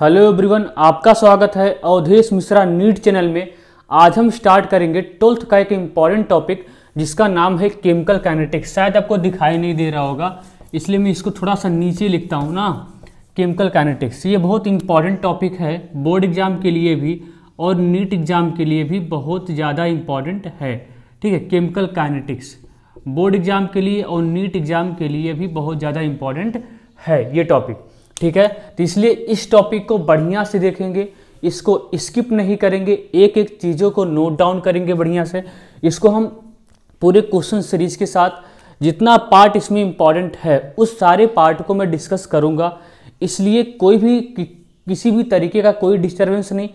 Hello everyone, आपका स्वागत है अवधेश मिश्रा नीट चैनल में। आज हम स्टार्ट करेंगे 12th का एक इम्पॉर्टेंट टॉपिक जिसका नाम है केमिकल काइनेटिक्स। शायद आपको दिखाई नहीं दे रहा होगा, इसलिए मैं इसको थोड़ा सा नीचे लिखता हूँ ना। केमिकल काइनेटिक्स ये बहुत इंपॉर्टेंट टॉपिक है, बोर्ड एग्जाम के लिए भी और नीट एग्जाम के लिए भी बहुत ज़्यादा इम्पॉर्टेंट है। ठीक है, केमिकल काइनेटिक्स बोर्ड एग्जाम के लिए और नीट एग्जाम के लिए भी बहुत ज़्यादा इम्पॉर्टेंट है ये टॉपिक। ठीक है, तो इसलिए इस टॉपिक को बढ़िया से देखेंगे, इसको स्किप नहीं करेंगे, एक एक चीज़ों को नोट डाउन करेंगे बढ़िया से। इसको हम पूरे क्वेश्चन सीरीज के साथ जितना पार्ट इसमें इम्पॉर्टेंट है उस सारे पार्ट को मैं डिस्कस करूँगा। इसलिए कोई भी किसी भी तरीके का कोई डिस्टर्बेंस नहीं,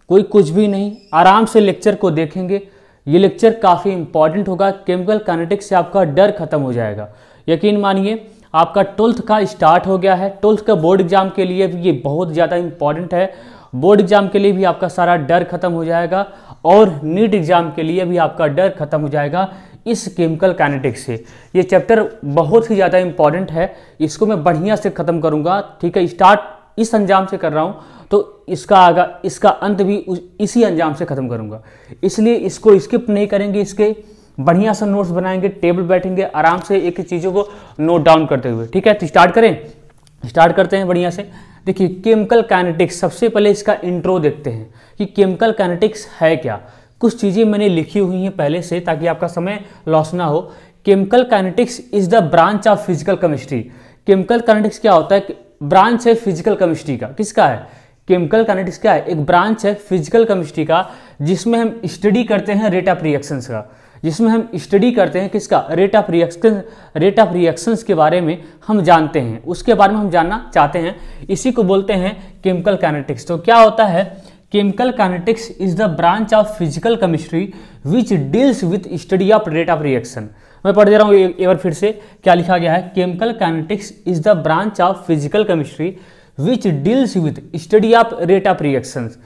कोई कुछ भी नहीं, आराम से लेक्चर को देखेंगे। ये लेक्चर काफ़ी इंपॉर्टेंट होगा। केमिकल काइनेटिक्स से आपका डर खत्म हो जाएगा। यकीन मानिए, आपका 12th का स्टार्ट हो गया है। 12th का बोर्ड एग्जाम के लिए भी ये बहुत ज़्यादा इंपॉर्टेंट है। बोर्ड एग्जाम के लिए भी आपका सारा डर खत्म हो जाएगा और नीट एग्जाम के लिए भी आपका डर खत्म हो जाएगा इस केमिकल काइनेटिक्स से। ये चैप्टर बहुत ही ज़्यादा इंपॉर्टेंट है, इसको मैं बढ़िया से ख़त्म करूँगा। ठीक है, स्टार्ट इस अंजाम से कर रहा हूँ तो इसका अंत भी इसी अंजाम से ख़त्म करूँगा। इसलिए इसको स्किप नहीं करेंगे, इसके बढ़िया से नोट्स बनाएंगे, टेबल बैठेंगे आराम से एक एक चीज़ों को नोट डाउन करते हुए। ठीक है, तो स्टार्ट करते हैं बढ़िया से। देखिए, केमिकल काइनेटिक्स, सबसे पहले इसका इंट्रो देखते हैं कि केमिकल काइनेटिक्स है क्या। कुछ चीज़ें मैंने लिखी हुई हैं पहले से ताकि आपका समय लॉस ना हो। Chemical kinetics is the branch of physical chemistry. Chemical kinetics क्या होता है? ब्रांच है फिजिकल केमिस्ट्री का। किसका है? केमिकल काइनेटिक्स क्या है? एक ब्रांच है फिजिकल केमिस्ट्री का, जिसमें हम स्टडी करते हैं रेट ऑफ रिएक्शंस का। जिसमें हम स्टडी करते हैं किसका? रेट ऑफ रिएक्शंस के बारे में हम जानते हैं, उसके बारे में हम जानना चाहते हैं। इसी को बोलते हैं केमिकल काइनेटिक्स। तो क्या होता है? Chemical kinetics is the branch of physical chemistry which deals with study of rate of reaction. मैं पढ़ दे रहा हूँ एक बार फिर से, क्या लिखा गया है? Chemical kinetics is the branch of physical chemistry which deals with study of rate of reactions.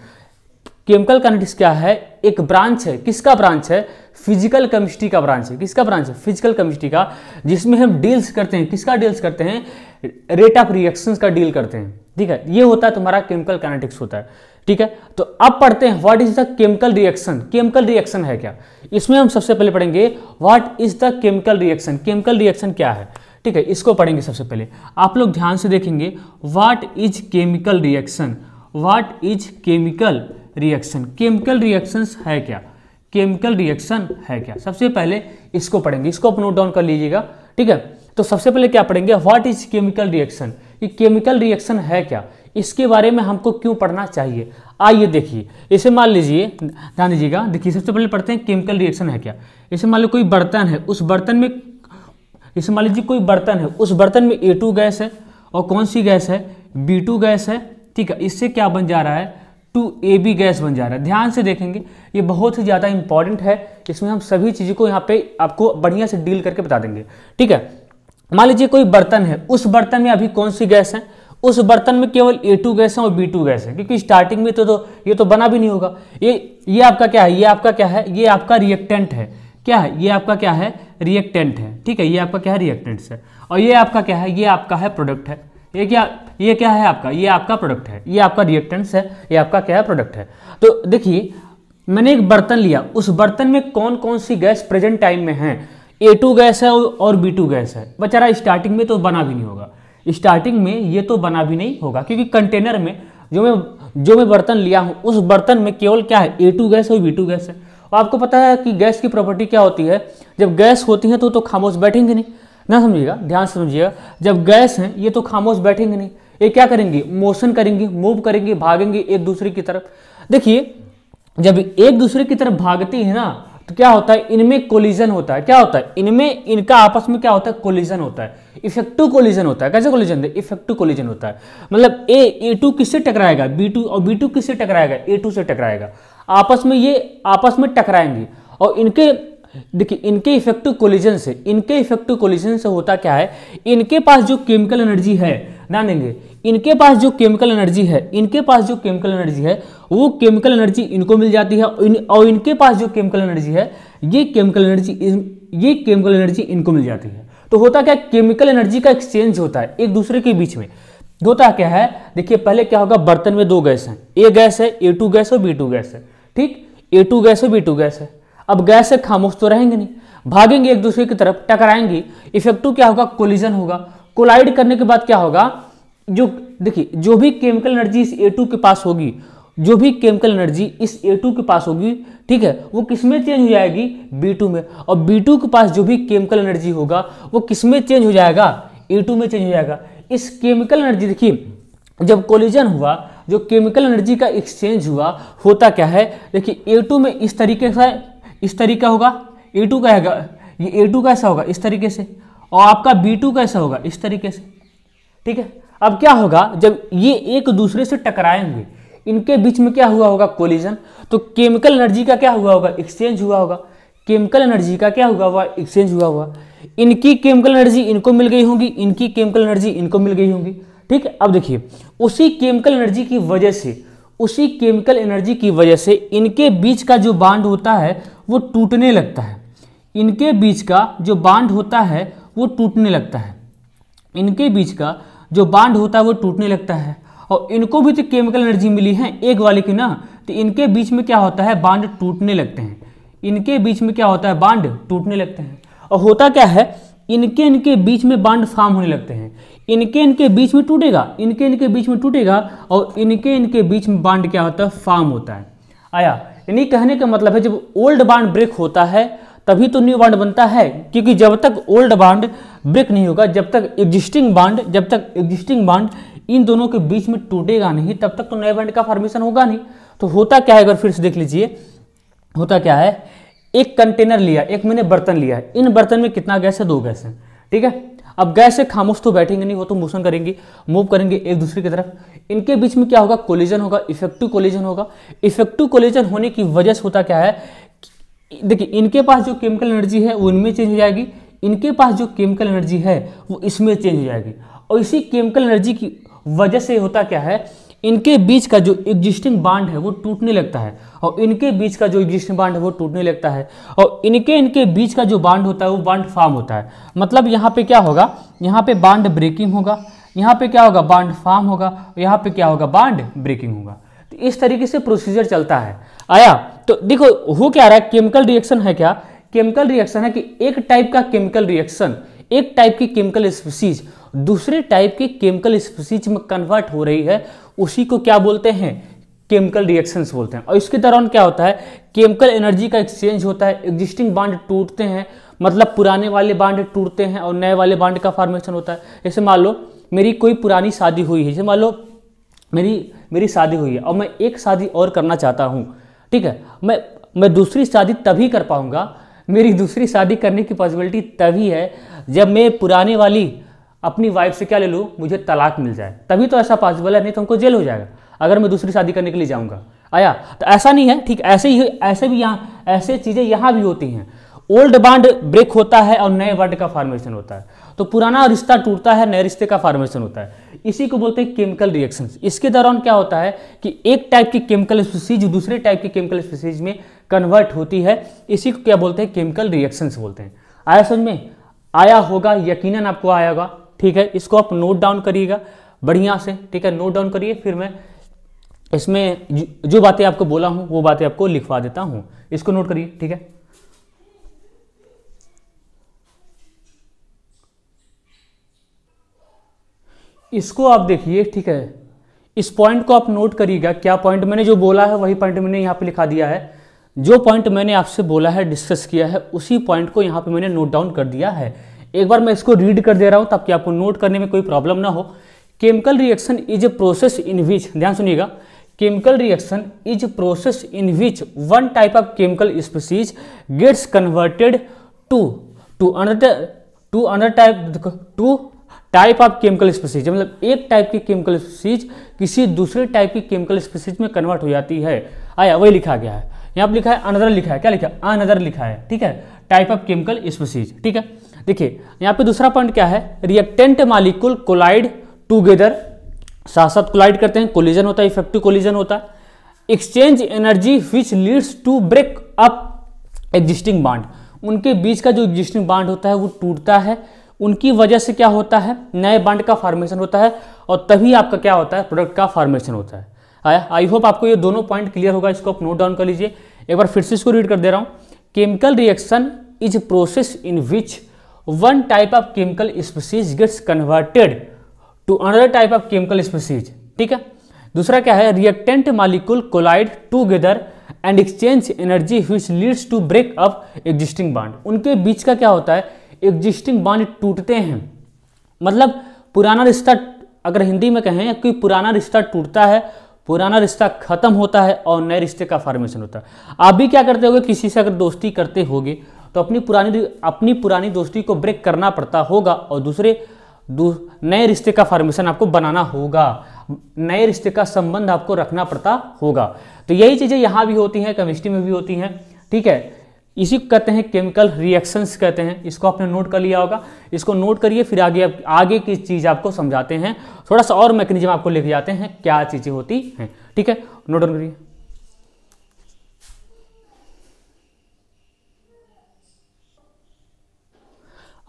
Chemical kinetics क्या है? एक ब्रांच है। किसका ब्रांच है? फिजिकल केमिस्ट्री का ब्रांच है। किसका ब्रांच है? फिजिकल केमिस्ट्री का, जिसमें हम डील्स करते हैं। किसका डील्स करते हैं? रेट ऑफ रिएक्शंस का डील करते हैं। ठीक है, ये होता है तुम्हारा केमिकल काइनेटिक्स होता है। ठीक है, तो अब पढ़ते हैं what is the chemical reaction. Chemical reaction है क्या? इसमें हम सबसे पहले पढ़ेंगे what is the chemical reaction. Chemical reaction क्या है? ठीक है, इसको पढ़ेंगे सबसे पहले। आप लोग ध्यान से देखेंगे, what is chemical reaction. What is chemical reaction. Chemical reactions है क्या? केमिकल रिएक्शन है क्या? सबसे पहले इसको पढ़ेंगे, इसको आप नोट डाउन कर लीजिएगा। ठीक है, तो सबसे पहले क्या पढ़ेंगे? What is chemical reaction. ये केमिकल रिएक्शन है क्या, इसके बारे में हमको क्यों पढ़ना चाहिए। आइए देखिए, इसे मान लीजिए, ध्यान दीजिएगा। देखिए, सबसे पहले पढ़ते हैं केमिकल रिएक्शन है क्या। इसे मान लो कोई बर्तन है, उस बर्तन में, इसे मान लीजिए कोई बर्तन है, उस बर्तन में A2 गैस है और कौन सी गैस है? B2 गैस है। ठीक है, इससे क्या बन जा रहा है? 2AB गैस बन जा रहा है। ध्यान से देखेंगे, ये बहुत ही ज़्यादा इंपॉर्टेंट है। इसमें हम सभी चीज़ों को यहाँ पे आपको बढ़िया से डील करके बता देंगे। ठीक है, मान लीजिए कोई बर्तन है, उस बर्तन में अभी कौन सी गैस है? उस बर्तन में केवल A2 गैस है और B2 गैस है, क्योंकि स्टार्टिंग में तो ये तो बना भी नहीं होगा। ये आपका क्या है? ये आपका क्या है? ये आपका रिएक्टेंट है। क्या है? ये आपका क्या है? रिएक्टेंट है। ठीक है, ये आपका क्या है? रिएक्टेंट्स है। और ये आपका क्या है? ये आपका है प्रोडक्ट है। ये क्या है आपका? ये आपका प्रोडक्ट है। ये आपका रिएक्टेंट्स है, ये आपका क्या है? प्रोडक्ट है। तो देखिए, मैंने एक बर्तन लिया, उस बर्तन में कौन कौन सी गैस प्रेजेंट टाइम में है? A2 गैस है और B2 गैस है। बेचारा स्टार्टिंग में तो बना भी नहीं होगा, स्टार्टिंग में ये तो बना भी नहीं होगा, क्योंकि कंटेनर में जो मैं बर्तन लिया हूँ उस बर्तन में केवल क्या है? A2 गैस और B2 गैस है। और आपको पता है कि गैस की प्रॉपर्टी क्या होती है? जब गैस होती है तो खामोश बैठेंगे नहीं ना, समझिएगा, ध्यान से समझिएगा। जब गैस है ये तो खामोश बैठेंगे नहीं, ये क्या करेंगे? मोशन करेंगे, मूव करेंगे, भागेंगे एक दूसरे की तरफ। देखिए, जब एक दूसरे की तरफ भागती है ना तो क्या होता है? इनमें कोलिजन होता है। क्या होता है? इनका आपस में क्या होता है? कोलिजन होता है, इफेक्टिव कोलिजन होता है। कैसे कोलिजन? इफेक्टिव कोलिजन होता है। मतलब A2 किससे टकराएगा? B2, और B2 किससे टकराएगा? A2 से टकराएगा। आपस में टकराएंगे। और देखिए, इनके इफेक्टिव कोलिजन से होता क्या है? इनके पास जो केमिकल एनर्जी है, ध्यान देंगे, इनके पास जो केमिकल एनर्जी है वो केमिकल एनर्जी इनको मिल जाती है, और इनके पास जो केमिकल एनर्जी है ये केमिकल एनर्जी इनको मिल जाती है। तो होता क्या? केमिकल एनर्जी का एक्सचेंज होता है एक दूसरे के बीच में। होता क्या है, देखिए पहले क्या होगा, बर्तन में दो गैस हैं, ए गैस है, A2 गैस और B2 गैस है, ठीक, A2 गैस और B2 गैस है। अब गैस से खामोश तो रहेंगे नहीं, भागेंगे एक दूसरे की तरफ, टकराएंगे, इफेक्टिव क्या होगा, कोलिजन होगा। कोलाइड करने के बाद क्या होगा, जो देखिए जो भी केमिकल एनर्जी इस A2 के पास होगी, जो भी केमिकल एनर्जी इस A2 के पास होगी, ठीक है, वो किस में चेंज हो जाएगी, B2 में। और B2 के पास जो भी केमिकल एनर्जी होगा वो किस में चेंज हो जाएगा, A2 में चेंज हो जाएगा। इस केमिकल एनर्जी देखिए जब कोलिजन हुआ, जो केमिकल एनर्जी का एक्सचेंज हुआ, होता क्या है, देखिए A2 में इस तरीके से, इस तरीका होगा, A2 का है, ये A2 कैसा होगा इस तरीके से, और आपका B2 कैसा होगा इस तरीके से, ठीक है। अब क्या होगा, जब ये एक दूसरे से टकराएंगे, इनके बीच में क्या हुआ होगा, कोलिजन, तो केमिकल एनर्जी का क्या हुआ होगा, एक्सचेंज हुआ होगा। केमिकल एनर्जी का क्या हुआ हुआ, एक्सचेंज हुआ हुआ। इनकी केमिकल एनर्जी इनको मिल गई होगी, इनकी केमिकल एनर्जी इनको मिल गई होगी, ठीक है। अब देखिए उसी केमिकल एनर्जी की वजह से, उसी केमिकल एनर्जी की वजह से इनके बीच का जो बांड होता है वो टूटने लगता है। इनके बीच का जो बांड होता है वो टूटने लगता है, इनके बीच का जो बांड होता है वो टूटने लगता है। और इनको भी तो केमिकल एनर्जी मिली है एक वाले की ना, तो इनके बीच में क्या होता है, बांड टूटने लगते हैं। इनके बीच में क्या होता है, बांड टूटने लगते हैं। और होता क्या है, इनके बीच में बांड फॉर्म होने लगते हैं। इनके बीच में टूटेगा, इनके बीच में टूटेगा, और इनके बीच में बांड क्या होता है, फॉर्म होता है। आया, यानी कहने का मतलब है जब ओल्ड बांड ब्रेक होता है तभी तो न्यू बांड बनता है, क्योंकि जब तक ओल्ड बांड ब्रेक नहीं होगा, जब तक एग्जिस्टिंग बांड इन दोनों के बीच में टूटेगा नहीं, तब तक तो नए बांड का फॉर्मेशन होगा नहीं। तो होता क्या है, अगर फिर से देख लीजिए, होता क्या है, एक कंटेनर लिया, एक मैंने बर्तन लिया है, इन बर्तन में कितना गैस है, दो गैस है, ठीक है। अब गैस से खामोश तो बैठेंगे नहीं, वो तो मोशन करेंगे, मूव करेंगे एक दूसरे की तरफ। इनके बीच में क्या होगा, कोलिजन होगा, इफेक्टिव कोलिजन होगा। इफेक्टिव कोलिजन होने की वजह से होता क्या है, देखिए इनके पास जो केमिकल एनर्जी है वो इनमें चेंज हो जाएगी, इनके पास जो केमिकल एनर्जी है वो इसमें चेंज हो जाएगी। और इसी केमिकल एनर्जी की वजह से होता क्या है, इनके बीच का जो एग्जिस्टिंग बांड है वो टूटने लगता है, और इनके बीच का जो एग्जिस्टिंग बांड है वो टूटने लगता है, और इनके बीच का जो बांड होता है वो बांड फॉर्म होता है। मतलब यहाँ पे क्या होगा, यहाँ पे बांड ब्रेकिंग होगा, यहाँ पे क्या होगा, बांड फॉर्म होगा, यहाँ पे क्या होगा, बांड ब्रेकिंग होगा। तो इस तरीके से प्रोसीजर चलता है। आया, तो देखो हो क्या रहा है, केमिकल रिएक्शन है क्या, केमिकल रिएक्शन है कि एक टाइप का केमिकल रिएक्शन, एक टाइप की केमिकल स्पीसीज दूसरे टाइप के केमिकल स्पीसीज में कन्वर्ट हो रही है, उसी को क्या बोलते हैं, केमिकल रिएक्शंस बोलते हैं। और इसके दौरान क्या होता है, केमिकल एनर्जी का एक्सचेंज होता है, एग्जिस्टिंग बांड टूटते हैं, मतलब पुराने वाले बांड टूटते हैं और नए वाले बांड का फॉर्मेशन होता है। जैसे मान लो मेरी कोई पुरानी शादी हुई है, जैसे मान लो मेरी शादी हुई है और मैं एक शादी और करना चाहता हूँ, ठीक है, मैं दूसरी शादी तभी कर पाऊंगा, मेरी दूसरी शादी करने की पॉसिबिलिटी तभी है जब मैं पुराने वाली अपनी वाइफ से क्या ले लूँ, मुझे तलाक मिल जाए, तभी तो ऐसा पॉसिबल है, नहीं तो हमको जेल हो जाएगा अगर मैं दूसरी शादी करने के लिए जाऊंगा। आया, तो ऐसा नहीं है, ठीक, ऐसे भी यहाँ ऐसे चीज़ें यहाँ भी होती हैं। ओल्ड बांड ब्रेक होता है और नए बांड का फॉर्मेशन होता है, तो पुराना रिश्ता टूटता है, नए रिश्ते का फॉर्मेशन होता है, इसी को बोलते हैं केमिकल रिएक्शंस। इसके दौरान क्या होता है कि एक टाइप की केमिकल स्पीसीज दूसरे टाइप की केमिकल स्पीसीज में कन्वर्ट होती है, इसी को क्या बोलते हैं, केमिकल रिएक्शंस बोलते हैं। आया समझ में, आया होगा, यकीनन आपको आया होगा, ठीक है। इसको आप नोट डाउन करिएगा बढ़िया से, ठीक है, नोट डाउन करिए, फिर मैं इसमें जो बातें आपको बोला हूं वो बातें आपको लिखवा देता हूं, इसको नोट करिए, ठीक है। इसको आप देखिए, ठीक है, इस पॉइंट को आप नोट करिएगा। क्या पॉइंट मैंने जो बोला है वही पॉइंट मैंने यहाँ पे लिखा दिया है, जो पॉइंट मैंने आपसे बोला है, डिस्कस किया है, उसी पॉइंट को यहाँ पे मैंने नोट डाउन कर दिया है। एक बार मैं इसको रीड कर दे रहा हूँ ताकि आपको नोट करने में कोई प्रॉब्लम ना हो। Chemical reaction is a process in which, ध्यान सुनिएगा, chemical reaction is process in which one type of chemical species gets converted to another type of chemical species, मतलब एक टाइप की केमिकल स्पीसीज किसी दूसरे टाइप की केमिकल स्पीसीज में convert हो जाती है। आया, वही लिखा गया है, यहाँ पे लिखा है अनदर, लिखा है, क्या लिखा है, अनदर लिखा है, ठीक है, टाइप ऑफ केमिकल स्पीसीज, ठीक है। देखिए यहाँ पे दूसरा पॉइंट क्या है, रिएक्टेंट मॉलिक्यूल कोलाइड टूगेदर, साथ साथ कोलाइड करते हैं, कोलिजन होता है, इफेक्टिव कोलिजन होता है, exchange energy which leads to break up existing bond, उनके बीच का जो एग्जिस्टिंग बांड होता है वो टूटता है, उनकी वजह से क्या होता है, नए बॉन्ड का फॉर्मेशन होता है और तभी आपका क्या होता है, प्रोडक्ट का फॉर्मेशन होता है। आई होप आपको ये दोनों पॉइंट क्लियर होगा, इसको आप नोट डाउन कर लीजिए। एक बार फिर से इसको रीड कर दे रहा हूँ। Chemical reaction is process in which one type of chemical species gets converted to another type of chemical species. ठीक है। दूसरा क्या है, reactant molecule collide together and exchange energy which leads to break up existing bond. उनके बीच का क्या होता है, एग्जिस्टिंग बॉन्ड टूटते हैं, मतलब पुराना रिश्ता, अगर हिंदी में कहें कि पुराना रिश्ता टूटता है, पुराना रिश्ता खत्म होता है और नए रिश्ते का फॉर्मेशन होता है। आप भी क्या करते होगे, किसी से अगर दोस्ती करते होगे तो अपनी पुरानी दोस्ती को ब्रेक करना पड़ता होगा और नए रिश्ते का फॉर्मेशन आपको बनाना होगा, नए रिश्ते का संबंध आपको रखना पड़ता होगा। तो यही चीजें यहाँ भी होती हैं, केमिस्ट्री में भी होती हैं। ठीक है, इसी को कहते हैं केमिकल रिएक्शंस कहते हैं। इसको आपने नोट कर लिया होगा, इसको नोट करिए, फिर आगे की चीज आपको समझाते हैं, थोड़ा सा और मैकेनिज्म आपको लेके जाते हैं क्या चीजें होती हैं। ठीक है, नोट डाउन करिए।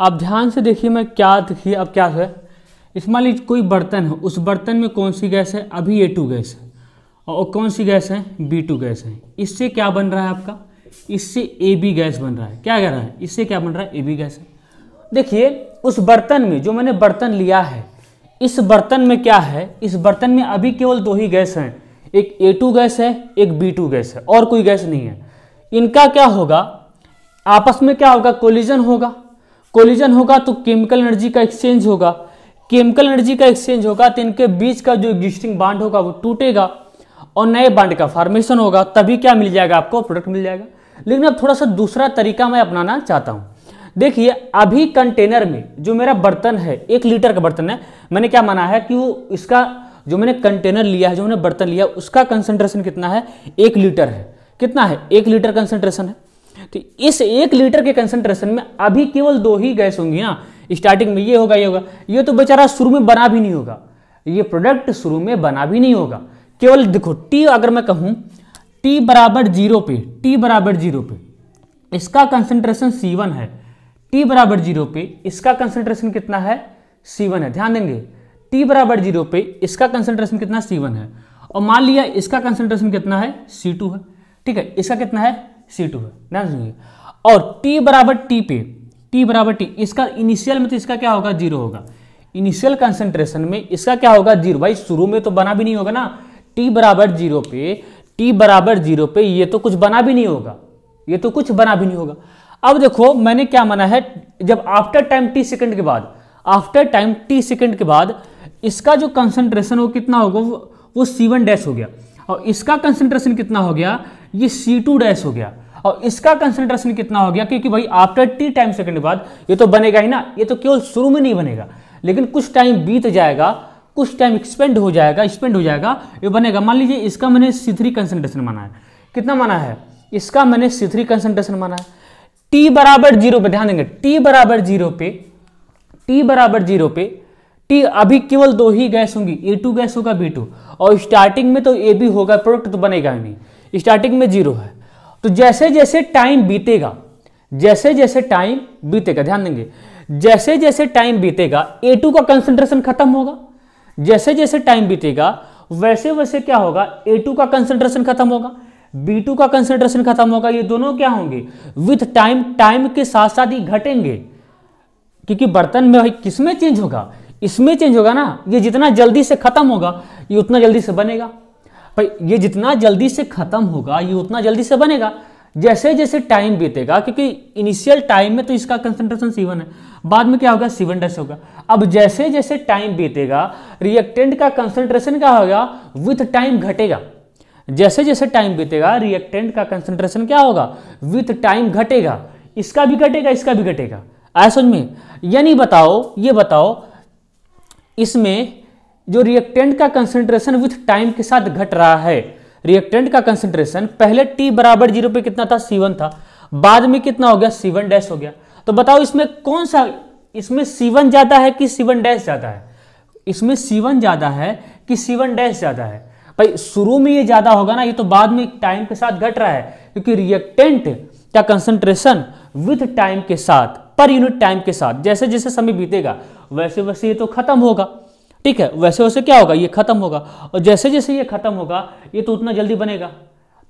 आप ध्यान से देखिए, देखिए अब क्या है, इस मान लीजिए कोई बर्तन है, उस बर्तन में कौन सी गैस है, अभी A2 गैस है, और कौन सी गैस है, B2 गैस है। इससे क्या बन रहा है आपका, इससे AB गैस बन रहा है। क्या कह रहा है, इससे क्या बन रहा है, AB गैस है। देखिए उस बर्तन में, जो मैंने बर्तन लिया है, इस बर्तन में क्या है, इस बर्तन में अभी केवल दो ही गैस हैं, एक A2 गैस है, एक B2 गैस है, और कोई गैस नहीं है। इनका क्या होगा, आपस में क्या होगा, कोलिजन होगा। कोलिजन होगा तो केमिकल एनर्जी का एक्सचेंज होगा। केमिकल एनर्जी का एक्सचेंज होगा तो इनके बीच का जो एग्जिस्टिंग बॉन्ड होगा वो टूटेगा और नए बॉन्ड का फॉर्मेशन होगा, तभी क्या मिल जाएगा, आपको प्रोडक्ट मिल जाएगा। लेकिन अब थोड़ा सा दूसरा तरीका मैं अपनाना चाहता हूं। देखिए अभी कंटेनर में जो मेरा बर्तन है, 1 लीटर का बर्तन है, मैंने क्या माना है कि वो इसका जो मैंने कंटेनर लिया है, जो मैंने बर्तन लिया, उसका कंसंट्रेशन कितना है, 1 लीटर है। कितना है, 1 लीटर कंसंट्रेशन है। तो इस 1 लीटर के कंसंट्रेशन में अभी केवल 2 ही गैस होंगी ना। स्टार्टिंग में ये होगा, ये होगा, ये तो बेचारा शुरू में बना भी नहीं होगा, ये प्रोडक्ट शुरू में बना भी नहीं होगा। केवल देखो T, अगर मैं कहूं T बराबर 0 पे, T बराबर 0 पे इसका कंसंट्रेशन C1 है, T बराबर 0 पे इसका कंसंट्रेशन कितना है, C1 है। ध्यान देंगे, T बराबर 0 पे इसका कंसंट्रेशन कितना, C1 है, और मान लिया इसका कंसंट्रेशन कितना है, C2 है। ठीक है, इसका कितना है, C2 है। ध्यान सुनिए, और T बराबर T पे, T बराबर T, इसका इनिशियल में तो इसका क्या होगा, 0 होगा। इनिशियल कंसंट्रेशन में इसका क्या होगा, 0। भाई शुरू में तो बना भी नहीं होगा ना। T बराबर 0 पे, T बराबर 0 पे ये तो कुछ बना भी नहीं होगा, ये तो कुछ बना भी नहीं होगा। अब देखो मैंने क्या माना है, जब आफ्टर टाइम T सेकंड के बाद, आफ्टर टाइम T सेकंड के बाद इसका जो कंसंट्रेशन वो कितना होगा, वो C1 डैश हो गया, और इसका कंसंट्रेशन कितना हो गया, ये C2 डैश हो गया, और इसका कंसंट्रेशन कितना हो गया, क्योंकि भाई आफ्टर T टाइम सेकंड के बाद ये तो बनेगा ही ना। ये तो केवल शुरू में नहीं बनेगा, लेकिन कुछ टाइम बीत जाएगा, कुछ टाइम एक्सपेंड हो जाएगा, ये बनेगा। मान लीजिए इसका मैंने C3 कंसंट्रेशन माना है। कितना माना है, इसका मैंने C3 कंसंट्रेशन माना है। T बराबर 0 पे, ध्यान देंगे, T बराबर 0 पे, T बराबर 0 पे T अभी केवल 2 ही गैस होंगी, A2 गैस होगा, B2, और स्टार्टिंग में तो AB होगा, प्रोडक्ट तो बनेगा ही नहीं, स्टार्टिंग में 0 है। तो जैसे जैसे टाइम बीतेगा, जैसे जैसे टाइम बीतेगा, ध्यान देंगे, जैसे जैसे टाइम बीतेगा A2 का कंसंट्रेशन खत्म होगा। जैसे जैसे टाइम बीतेगा वैसे वैसे क्या होगा, A2 का कंसंट्रेशन खत्म होगा, B2 का कंसंट्रेशन खत्म होगा। ये दोनों क्या होंगे, विथ टाइम, टाइम के साथ साथ ही घटेंगे, क्योंकि बर्तन में भाई किसमें चेंज होगा, इसमें चेंज होगा ना। ये जितना जल्दी से खत्म होगा ये उतना जल्दी से बनेगा। भाई ये जितना जल्दी से खत्म होगा ये उतना जल्दी से बनेगा। जैसे जैसे टाइम बीतेगा, क्योंकि इनिशियल टाइम में तो इसका कंसंट्रेशन C1 है, बाद में क्या होगा, C1 डैश होगा। अब जैसे जैसे टाइम बीतेगा रिएक्टेंट का कंसंट्रेशन क्या होगा, विथ टाइम घटेगा। जैसे जैसे टाइम बीतेगा रिएक्टेंट का कंसंट्रेशन क्या होगा, विथ टाइम घटेगा। इसका भी घटेगा, इसका भी घटेगा। आया समझ में? यानी बताओ, ये बताओ, इसमें जो रिएक्टेंट का कंसंट्रेशन विथ टाइम के साथ घट रहा है, रिएक्टेंट का कंसंट्रेशन पहले T बराबर 0 पे कितना था, C1 था, बाद में कितना हो गया, C1 डैश हो गया। तो बताओ इसमें कौन सा, इसमें C1 ज्यादा है कि C1 डैश ज्यादा है? इसमें C1 ज्यादा है कि C1 डैश ज्यादा है? भाई शुरू में ये ज्यादा होगा ना, ये तो बाद में टाइम के साथ घट रहा है, क्योंकि रिएक्टेंट का कंसंट्रेशन विथ टाइम के साथ पर यूनिट टाइम के साथ। जैसे जैसे समय बीतेगा वैसे वैसे ये तो खत्म होगा, ठीक है, वैसे वैसे क्या होगा, ये खत्म होगा, और जैसे जैसे ये खत्म होगा ये तो उतना जल्दी बनेगा।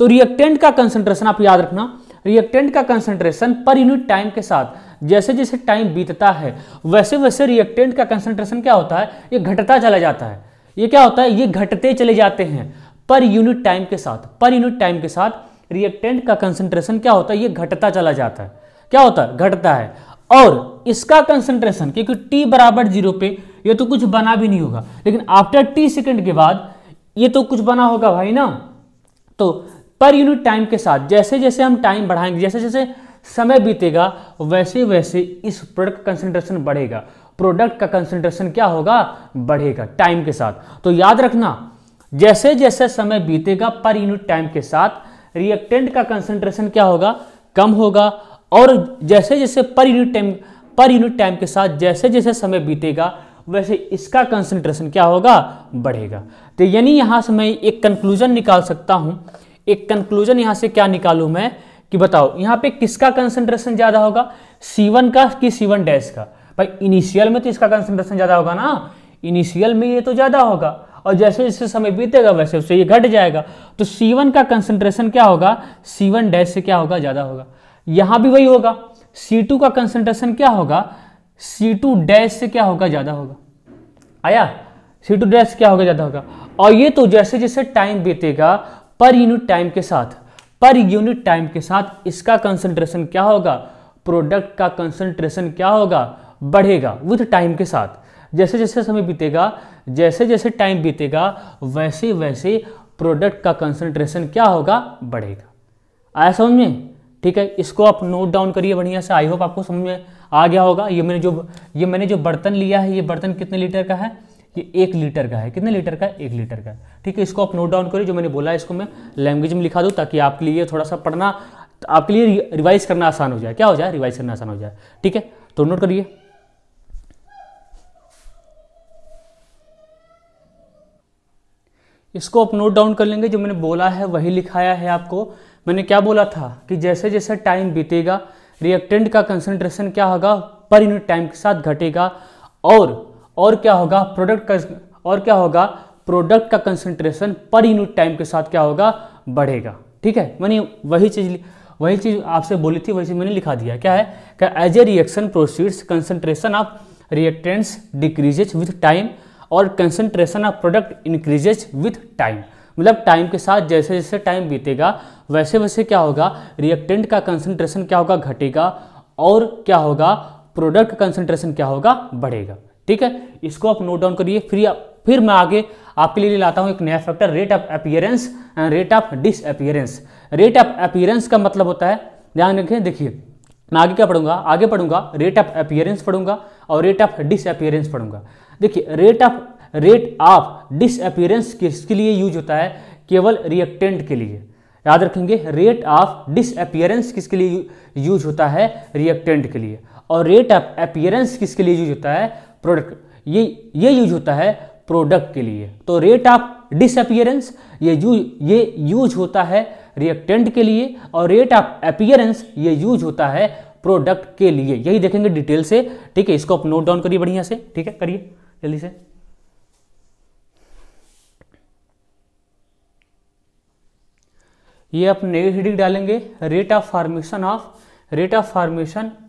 तो रिएक्टेंट का कंसंट्रेशन आप याद रखना, रिएक्टेंट का कंसंट्रेशन पर यूनिट टाइम के साथ जैसे जैसे टाइम बीतता है वैसे वैसे रिएक्टेंट का कंसंट्रेशन क्या होता है, ये घटता चला जाता है। ये क्या होता है, ये घटते चले जाते हैं पर यूनिट टाइम के साथ। पर यूनिट टाइम के साथ रिएक्टेंट का कंसंट्रेशन क्या होता है, ये घटता चला जाता है। क्या होता है, घटता है। और इसका कंसंट्रेशन, क्योंकि t बराबर 0 पे ये तो कुछ बना भी नहीं होगा, लेकिन आफ्टर t सेकंड के बाद ये तो कुछ बना होगा भाई ना। तो पर यूनिट टाइम के साथ जैसे जैसे हम टाइम बढ़ाएंगे, जैसे जैसे समय बीतेगा वैसे वैसे इस प्रोडक्ट का कंसंट्रेशन बढ़ेगा, प्रोडक्ट का कंसंट्रेशन क्या होगा, बढ़ेगा टाइम के साथ। तो याद रखना, जैसे जैसे समय बीतेगा पर यूनिट टाइम के साथ रिएक्टेंट का कंसंट्रेशन क्या होगा, कम होगा, और जैसे जैसे पर यूनिट टाइम के साथ जैसे जैसे समय बीतेगा वैसे इसका कंसंट्रेशन क्या होगा, बढ़ेगा। तो यानी यहां से मैं एक कंक्लूजन निकाल सकता हूं। एक कंक्लूजन यहां से क्या निकालूं मैं कि बताओ यहां पे किसका कंसंट्रेशन ज्यादा होगा, C1 का कि C1 डैश का। भाई इनिशियल में तो इसका कंसंट्रेशन ज्यादा होगा ना, इनिशियल में ये तो ज्यादा होगा, और जैसे जैसे समय बीतेगा वैसे वैसे ये घट जाएगा। तो C1 का कंसंट्रेशन क्या होगा, C1 डैश से क्या होगा, ज्यादा होगा। यहां भी वही होगा, C2 का कंसंट्रेशन क्या होगा, C2 डैश से क्या होगा, ज्यादा होगा। आया, C2 डैश क्या होगा, ज्यादा होगा। और ये तो जैसे जैसे टाइम बीतेगा पर यूनिट टाइम के साथ, पर यूनिट टाइम के साथ इसका कंसंट्रेशन क्या होगा, प्रोडक्ट का कंसंट्रेशन क्या होगा, बढ़ेगा विथ टाइम के साथ। जैसे जैसे समय बीतेगा, जैसे जैसे टाइम बीतेगा वैसे वैसे प्रोडक्ट का कंसंट्रेशन क्या होगा, बढ़ेगा। आया समझ में, ठीक है। इसको आप नोट डाउन करिए बढ़िया से। आई होप आपको समझ में आ गया होगा। ये मैंने जो बर्तन लिया है, ये बर्तन कितने लीटर का है, ये 1 लीटर का है। कितने लीटर का है, 1 लीटर का। ठीक है, इसको आप नोट डाउन करिए। जो मैंने बोला है इसको मैं लैंग्वेज में लिखा दूँ ताकि आपके लिए थोड़ा सा पढ़ना, आपके लिए रिवाइज करना आसान हो जाए। क्या हो जाए, रिवाइज करना आसान हो जाए। ठीक है, तो नोट करिए। इसको आप नोट डाउन कर लेंगे। जो मैंने बोला है वही लिखाया है आपको। मैंने क्या बोला था कि जैसे जैसे टाइम बीतेगा रिएक्टेंट का कंसंट्रेशन क्या होगा, पर यूनिट टाइम के साथ घटेगा, और क्या होगा, प्रोडक्ट का कंसंट्रेशन पर यूनिट टाइम के साथ क्या होगा, बढ़ेगा। ठीक है, मैंने वही चीज आपसे बोली थी, वही चीज मैंने लिखा दिया। क्या है, क्या as a reaction proceeds concentration of reactants decreases with time और concentration of product increases with time. मतलब टाइम के साथ जैसे जैसे टाइम बीतेगा वैसे वैसे क्या होगा, रिएक्टेंट का कंसंट्रेशन क्या होगा, घटेगा, और क्या होगा, प्रोडक्ट का कंसंट्रेशन क्या होगा, बढ़ेगा। ठीक है, इसको आप नोट डाउन करिए। फिर मैं आगे आपके लिए लाता हूं एक नया factor, rate of appearance and rate of disappearance. Rate of appearance का मतलब होता है, ध्यान रखें, देखिए मैं आगे क्या पढ़ूंगा, आगे पढ़ूंगा रेट ऑफ अपीयरेंस पढ़ूंगा और रेट ऑफ डिसअपीयरेंस पढ़ूंगा। देखिए रेट ऑफ डिसअपीयरेंस किसके लिए यूज होता है, केवल रिएक्टेंट के लिए। याद रखेंगे, रेट ऑफ डिसअपीयरेंस किसके लिए यूज होता है, रिएक्टेंट के लिए। और रेट ऑफ अपीयरेंस किसके लिए यूज होता है, प्रोडक्ट, ये यूज होता है प्रोडक्ट के लिए। तो रेट ऑफ डिसअपीयरेंस ये यूज होता है रिएक्टेंट के लिए, और रेट ऑफ अपीयरेंस ये यूज होता है प्रोडक्ट के लिए। यही देखेंगे डिटेल से। ठीक है, इसको आप नोट डाउन करिए बढ़िया से। ठीक है, करिए जल्दी से। ये आप नई हेडिंग डालेंगे, rate of formation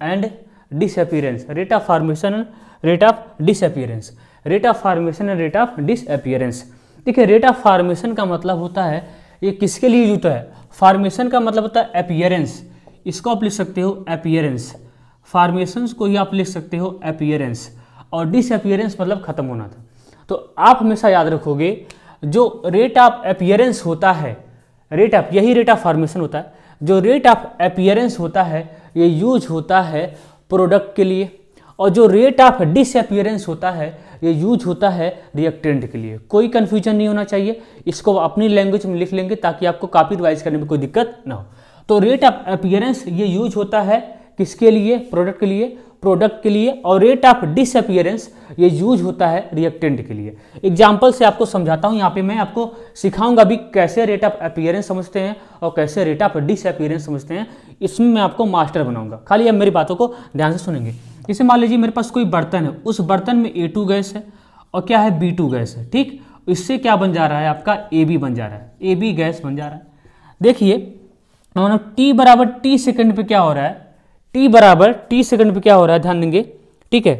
and disappearance. Rate of formation and rate of disappearance. देखिए रेट ऑफ फॉर्मेशन का मतलब होता है, ये किसके लिए यूज होता है, फॉर्मेशन का मतलब होता है अपीयरेंस। इसको आप लिख सकते हो अपीयरेंस, फॉर्मेशंस को ही आप लिख सकते हो अपीयरेंस, और डिसअपीयरेंस मतलब खत्म होना था। तो आप हमेशा याद रखोगे, जो रेट ऑफ अपीयरेंस होता है, यही रेट ऑफ फॉर्मेशन होता है। जो रेट ऑफ अपीयरेंस होता है ये यूज होता है प्रोडक्ट के लिए, और जो रेट ऑफ डिसअपीयरेंस होता है ये यूज होता है रिएक्टेंट के लिए। कोई कंफ्यूजन नहीं होना चाहिए, इसको अपनी लैंग्वेज में लिख लेंगे ताकि आपको कॉपी रिवाइज करने में कोई दिक्कत ना हो। तो रेट ऑफ अपीयरेंस ये यूज होता है किसके लिए, प्रोडक्ट के लिए, और रेट ऑफ डिसअपीयरेंस ये यूज होता है रिएक्टेंट के लिए। एग्जांपल से आपको समझाता हूं। यहाँ पे मैं आपको सिखाऊंगा भी कैसे रेट ऑफ अपीयरेंस समझते हैं और कैसे रेट ऑफ डिसअपीयरेंस समझते हैं। इसमें मैं आपको मास्टर बनाऊंगा, खाली अब मेरी बातों को ध्यान से सुनेंगे। जैसे मान लीजिए मेरे पास कोई बर्तन है, उस बर्तन में A2 गैस है और क्या है B2 गैस है, ठीक। इससे क्या बन जा रहा है आपका AB बन जा रहा है, AB गैस बन जा रहा है। देखिए T बराबर T सेकंड पे क्या हो रहा है, T बराबर T सेकंड पे क्या हो रहा है, ध्यान देंगे, ठीक है।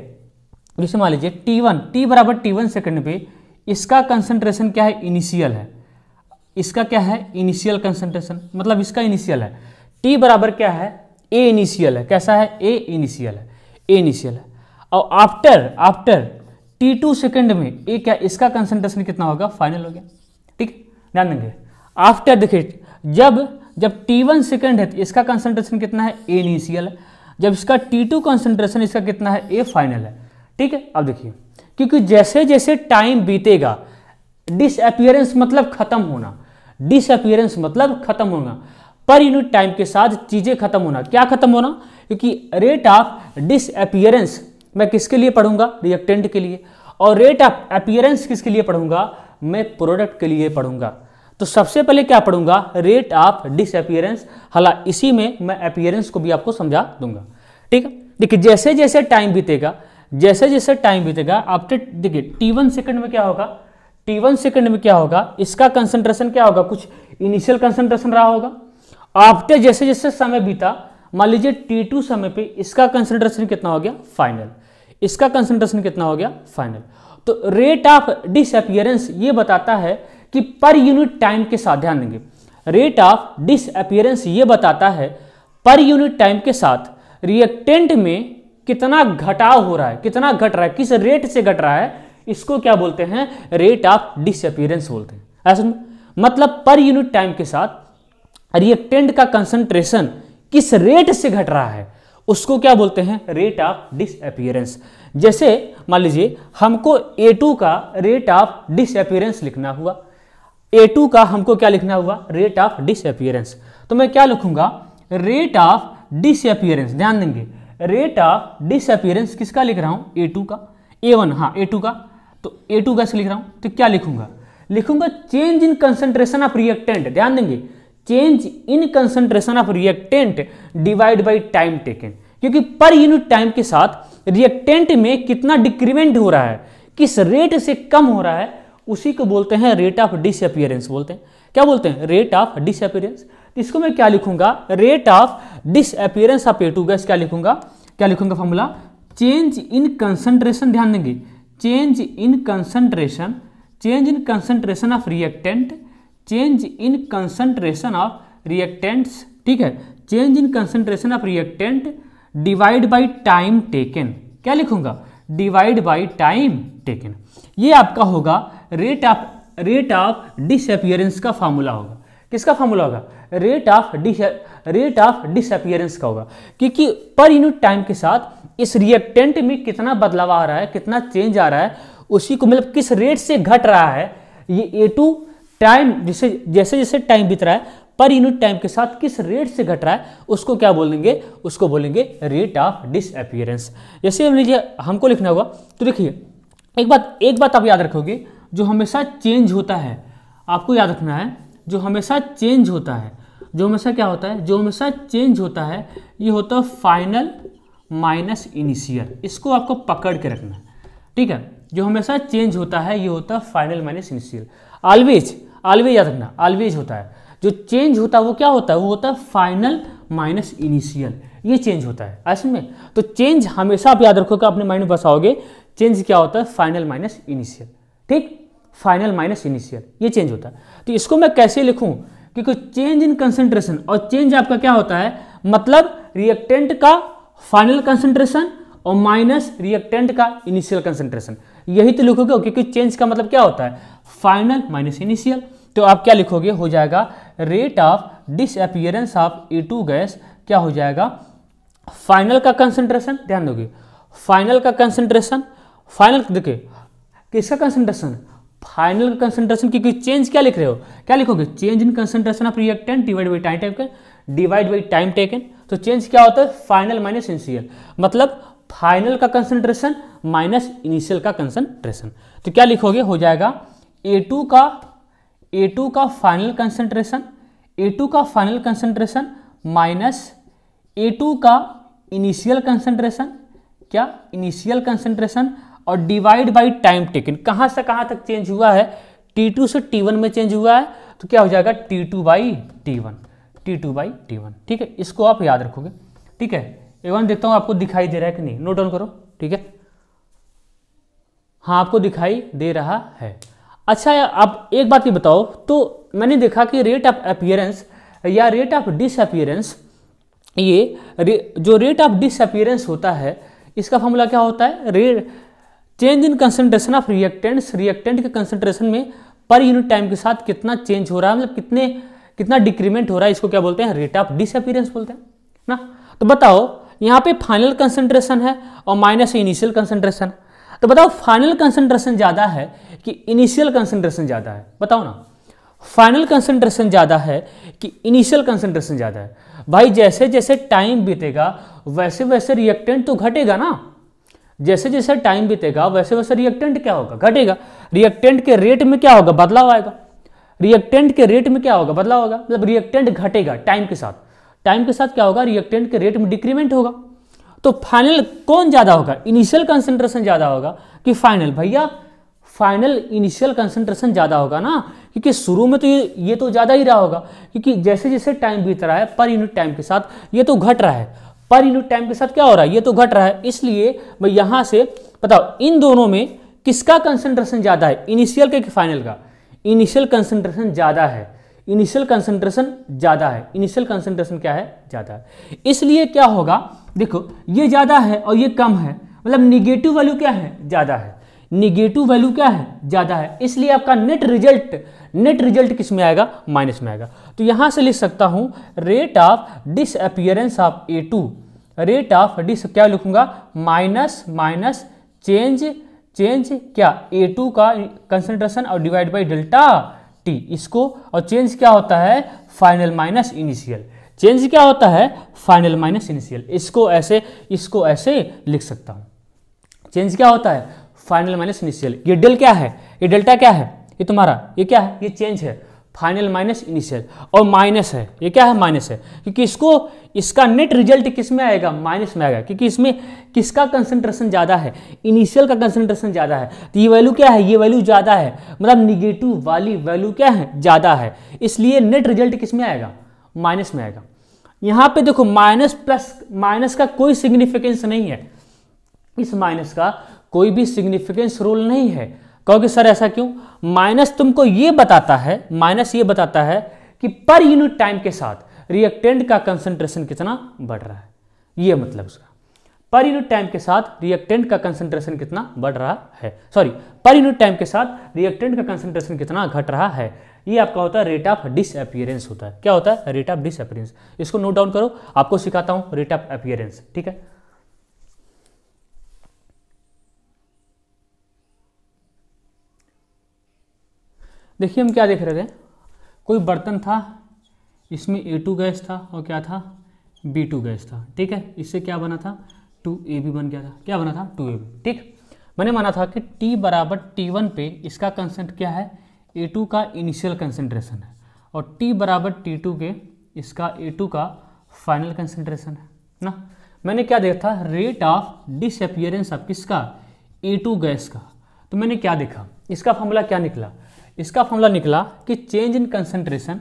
जैसे मान लीजिए T बराबर T1 सेकंड पे इसका कंसंट्रेशन क्या है, इनिशियल है, इसका क्या है इनिशियल कंसंट्रेशन, मतलब इसका इनिशियल है। T बराबर क्या है, A इनिशियल है, कैसा है, A इनिशियल है, A इनिशियल है। और आफ्टर T2 सेकंड में ए क्या, इसका कंसंट्रेशन कितना होगा, फाइनल हो गया, ठीक। ध्यान देंगे आफ्टर, देखिए जब T1 सेकंड है तो इसका कंसंट्रेशन कितना है, A इनिशियल है। जब इसका T2 कंसंट्रेशन इसका कितना है, A फाइनल है, ठीक है। अब देखिए क्योंकि जैसे जैसे टाइम बीतेगा, डिसअपियरेंस मतलब खत्म होना, डिसअपियरेंस मतलब खत्म होना, पर यूनिट टाइम के साथ चीजें खत्म होना। क्या खत्म होना, क्योंकि रेट ऑफ डिसअपियरेंस मैं किसके लिए पढ़ूंगा, रिएक्टेंट के लिए, और रेट ऑफ अपीयरेंस किसके लिए पढ़ूंगा, मैं प्रोडक्ट के लिए पढ़ूंगा। तो सबसे पहले क्या पढ़ूंगा, रेट ऑफ डिसअपियरेंस, हालांकि इसी में मैं अपीयरेंस को भी आपको समझा दूंगा, ठीक है। देखिए जैसे जैसे टाइम बीतेगा, जैसे जैसे टाइम बीतेगा आफ्टर, देखिए T1 सेकंड में क्या होगा, T1 सेकंड में क्या होगा, इसका कंसंट्रेशन क्या होगा, कुछ इनिशियल कंसंट्रेशन रहा होगा। आफ्टर जैसे जैसे समय बीता, मान लीजिए T2 समय पे इसका कंसंट्रेशन कितना हो गया, फाइनल, इसका कंसंट्रेशन कितना हो गया, फाइनल। तो रेट ऑफ डिसअपियरेंस ये बताता है कि पर यूनिट टाइम के साथ, ध्यान देंगे, रेट ऑफ डिसअपियरेंस ये बताता है पर यूनिट टाइम के साथ रिएक्टेंट में कितना घटाव हो रहा है, कितना घट रहा है, किस रेट से घट रहा है, इसको क्या बोलते हैं, रेट ऑफ डिसअपियरेंस बोलते हैं। ऐसा मतलब पर यूनिट टाइम के साथ रिएक्टेंट का कंसंट्रेशन किस रेट से घट रहा है, उसको क्या बोलते हैं, रेट ऑफ डिसअपियरेंस। जैसे मान लीजिए हमको A2 का रेट ऑफ डिसअपियरेंस लिखना हुआ, A2 का हमको क्या लिखना हुआ, रेट ऑफ डिसअपियरेंस। तो मैं क्या लिखूंगा, रेट ऑफ डिसअपियरेंस, ध्यान देंगे रेट ऑफ डिसअपियरेंस किसका लिख रहा हूं, A2 का, A1, हाँ A2 का, तो A2 कैसे लिख रहा हूं, तो क्या लिखूंगा change in concentration of reactant, ध्यान देंगे change in concentration of reactant divide by time taken, क्योंकि पर यूनिट टाइम के साथ रिएक्टेंट में कितना डिक्रीमेंट हो रहा है, किस रेट से कम हो रहा है, उसी को बोलते हैं रेट ऑफ डिसअपियरेंस बोलते हैं। क्या बोलते हैं, रेट ऑफ डिसअपियरेंस। इसको मैं क्या लिखूंगा, rate of disappearance of A2 gas, क्या लिखूंगा फॉर्मूला, चेंज इन कंसंट्रेशन, ध्यान देंगे change in concentration of reactant, change in concentration of reactants, ठीक है, change in concentration of reactant divide by time taken, क्या लिखूंगा, डिवाइड बाय टाइम टेकन। ये आपका होगा रेट ऑफ डिसअपियरेंस का फार्मूला होगा। किसका फार्मूला होगा, रेट ऑफ डिसअपियरेंस का होगा, क्योंकि पर यूनिट टाइम के साथ इस रिएक्टेंट में कितना बदलाव आ रहा है, कितना चेंज आ रहा है, उसी को मतलब किस रेट से घट रहा है, ये A2 टाइम जैसे जैसे टाइम बीत रहा है पर यूनिट टाइम के साथ किस रेट से घट रहा है, उसको क्या बोलेंगे, उसको बोलेंगे रेट ऑफ डिसअपियरेंस। जैसे लीजिए हमको लिखना होगा, तो देखिए एक बात आप याद रखोगे, जो हमेशा चेंज होता है, आपको याद रखना है, जो हमेशा चेंज होता है, जो हमेशा क्या होता है, जो हमेशा चेंज होता है, ये होता है फाइनल माइनस इनिशियल। इसको आपको पकड़ के रखना है, ठीक है। जो हमेशा चेंज होता है ये होता है फाइनल माइनस इनिशियल। ऑलवेज याद रखना, ऑलवेज होता है, जो चेंज होता है वो क्या होता है, वो होता है फाइनल माइनस इनिशियल, ये चेंज होता है असल में। तो चेंज हमेशा आप याद रखोगे, अपने माइंड में बसाओगे, चेंज क्या होता है, फाइनल माइनस इनिशियल, ठीक, फाइनल माइनस इनिशियल, ये चेंज होता है। तो इसको मैं कैसे लिखूं, क्योंकि चेंज इन कंसंट्रेशन, और चेंज आपका क्या होता है, मतलब रिएक्टेंट का फाइनल कंसंट्रेशन और माइनस रिएक्टेंट का इनिशियल कंसंट्रेशन, यही तो लिखोगे, क्योंकि चेंज का मतलब क्या होता है, फाइनल माइनस इनिशियल। तो आप क्या लिखोगे, हो जाएगा rate of disappearance of A2 gas, क्या हो जाएगा, फाइनल का कंसंट्रेशन, ध्यान दोगे फाइनल का कंसंट्रेशन, फाइनल देखिए किसका कंसंट्रेशन, फाइनल का कंसंट्रेशन, क्योंकि चेंज क्या लिख रहे हो, क्या लिखोगे, change in concentration of reactant divide by time taken. तो चेंज क्या होता है, फाइनल माइनस इनिशियल, मतलब फाइनल का कंसंट्रेशन माइनस इनिशियल का कंसंट्रेशन। तो क्या लिखोगे, हो जाएगा A2 का फाइनल कंसंट्रेशन, A2 का फाइनल कंसंट्रेशन माइनस A2 का इनिशियल कंसंट्रेशन, क्या इनिशियल कंसंट्रेशन, और डिवाइड बाई टाइम टेकन, कहां से कहां तक चेंज हुआ है, T2 से T1 में चेंज हुआ है, तो क्या हो जाएगा T2 by T1, T2 by T1। ठीक है, इसको आप याद रखोगे। ठीक है, एवं देखता हूं आपको दिखाई दे रहा है कि नहीं, नोट डाउन करो। ठीक है, हाँ आपको दिखाई दे रहा है। अच्छा, आप एक बात ये बताओ, तो मैंने देखा कि रेट ऑफ अपीयरेंस या रेट ऑफ डिसअपीयरेंस, ये जो रेट ऑफ डिसअपीयरेंस होता है इसका फॉर्मूला क्या होता है, rate change in concentration of reactants, reactant के कंसंट्रेशन में पर यूनिट टाइम के साथ कितना चेंज हो रहा है, मतलब कितना डिक्रीमेंट हो रहा है, इसको क्या बोलते हैं, रेट ऑफ डिसअपीयरेंस बोलते हैं ना। तो बताओ यहाँ पे फाइनल कंसंट्रेशन है और माइनस इनिशियल कंसंट्रेशन, तो बताओ फाइनल कंसंट्रेशन ज्यादा है कि इनिशियल कंसंट्रेशन ज्यादा है, बताओ ना, फाइनल कंसंट्रेशन ज्यादा है कि इनिशियल कंसंट्रेशन ज्यादा है। भाई जैसे जैसे टाइम बीतेगा वैसे वैसे रिएक्टेंट तो घटेगा ना, जैसे जैसे टाइम बीतेगा वैसे वैसे रिएक्टेंट क्या होगा, घटेगा। रिएक्टेंट के रेट में क्या होगा, बदलाव आएगा। रिएक्टेंट के रेट में क्या होगा, बदलाव होगा, मतलब रिएक्टेंट घटेगा टाइम के साथ, टाइम के साथ क्या होगा, रिएक्टेंट के रेट में डिक्रीमेंट होगा। तो फाइनल कौन ज्यादा होगा, इनिशियल कंसंट्रेशन ज्यादा होगा कि फाइनल, भैया फाइनल इनिशियल कंसंट्रेशन ज्यादा होगा ना, क्योंकि शुरू में तो ये तो ज्यादा ही रहा होगा, क्योंकि जैसे जैसे टाइम बीत रहा है पर यूनिट टाइम के साथ ये तो घट रहा है, पर यूनिट टाइम के साथ क्या हो रहा है, ये तो घट रहा है। इसलिए मैं यहां से बताओ इन दोनों में किसका कंसंट्रेशन ज्यादा है, इनिशियल का कि फाइनल का, इनिशियल कंसंट्रेशन ज्यादा है, इनिशियल कंसंट्रेशन ज्यादा है, इनिशियल कंसंट्रेशन क्या है, ज्यादा है। इसलिए क्या होगा, देखो ये ज्यादा है और ये कम है, मतलब निगेटिव वैल्यू क्या है, ज्यादा है, निगेटिव वैल्यू क्या है, ज्यादा है। इसलिए आपका नेट रिजल्ट किस में आएगा, माइनस में आएगा। तो यहां से लिख सकता हूं rate of disappearance of A2, rate of dis क्या लिखूंगा, माइनस चेंज क्या, A2 का कंसंट्रेशन और डिवाइड बाई डेल्टा T, इसको, और चेंज क्या होता है, फाइनल माइनस इनिशियल, चेंज क्या होता है, फाइनल माइनस इनिशियल। इसको ऐसे लिख सकता हूं, चेंज क्या होता है, फाइनल माइनस इनिशियल। ये डेल क्या है, ये डेल्टा क्या है, ये तुम्हारा ये क्या है, ये चेंज है, फाइनल माइनस इनिशियल, और माइनस है, ये क्या है, माइनस है, क्योंकि इसका नेट रिजल्ट किस में आएगा, माइनस में आएगा, क्योंकि इसमें किसका कंसंट्रेशन ज्यादा है, इनिशियल का कंसंट्रेशन ज्यादा है। तो ये वैल्यू क्या है, ये वैल्यू ज्यादा है, मतलब निगेटिव वाली वैल्यू क्या है, ज्यादा है, इसलिए नेट रिजल्ट किस में आएगा, माइनस में आएगा। यहां पे देखो माइनस प्लस माइनस का कोई सिग्निफिकेंस नहीं है, इस माइनस का कोई भी सिग्निफिकेंस रोल नहीं है। कहोगे सर ऐसा क्यों, माइनस तुमको ये बताता है, माइनस ये बताता है कि पर यूनिट टाइम के साथ रिएक्टेंट का कंसंट्रेशन कितना बढ़ रहा है, ये मतलब उसका, पर यूनिट टाइम के साथ रिएक्टेंट का कंसंट्रेशन कितना बढ़ रहा है, सॉरी पर यूनिट टाइम के साथ रिएक्टेंट का कंसंट्रेशन कितना घट रहा है, ये आपका होता है रेट ऑफ डिसअपीयरेंस होता है। क्या होता है, रेट ऑफ डिसअपीयरेंस। इसको नोट डाउन करो, आपको सिखाता हूं रेट ऑफ अपीयरेंस। ठीक है, देखिए हम क्या देख रहे थे, कोई बर्तन था, इसमें A2 गैस था और क्या था, B2 गैस था। ठीक है, इससे क्या बना था, 2AB बन गया था। क्या बना था, 2AB। ठीक, मैंने माना था कि T बराबर T1 पे इसका कंसेंट क्या है, A2 का इनिशियल कंसंट्रेशन है, और T बराबर T2 के इसका A2 का फाइनल कंसंट्रेशन है ना। मैंने क्या देखा था, रेट ऑफ डिसअपीयरेंस ऑफ किसका, A2 गैस का। तो मैंने क्या देखा, इसका फॉर्मूला क्या निकला, इसका फॉर्मूला निकला कि change in concentration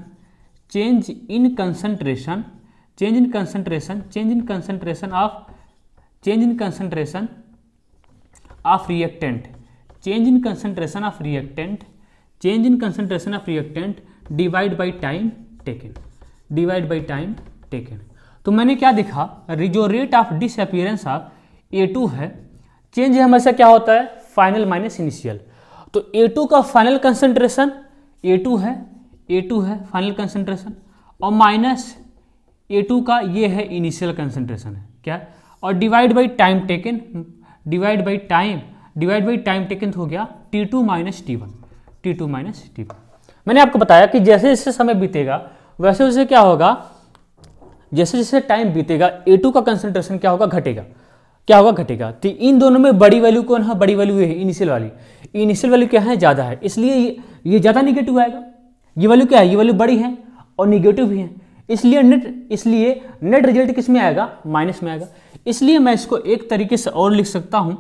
of reactant divide by time taken. तो मैंने क्या देखा, जो rate of disappearance of A2 है, चेंज हमेशा क्या होता है, फाइनल माइनस इनिशियल। तो A2 का फाइनल कंसंट्रेशन A2 है फाइनल कंसंट्रेशन, और माइनस A2 का ये है इनिशियल कंसंट्रेशन है क्या, और divide by time taken, divide by time taken हो गया T2 माइनस T1। मैंने आपको बताया कि जैसे जैसे समय बीतेगा वैसे वैसे क्या होगा, जैसे जैसे टाइम बीतेगा A2 का कंसंट्रेशन क्या होगा, घटेगा। तो इन दोनों में बड़ी वैल्यू कौन है, बड़ी वैल्यू ये है इनिशियल वाली, इनिशियल वैल्यू क्या है, ज्यादा है, इसलिए ये ज्यादा निगेटिव आएगा। ये वैल्यू क्या है, ये वैल्यू बड़ी है और निगेटिव भी है, इसलिए नेट रिजल्ट किस में आएगा, माइनस में आएगा। इसलिए मैं इसको एक तरीके से और लिख सकता हूं,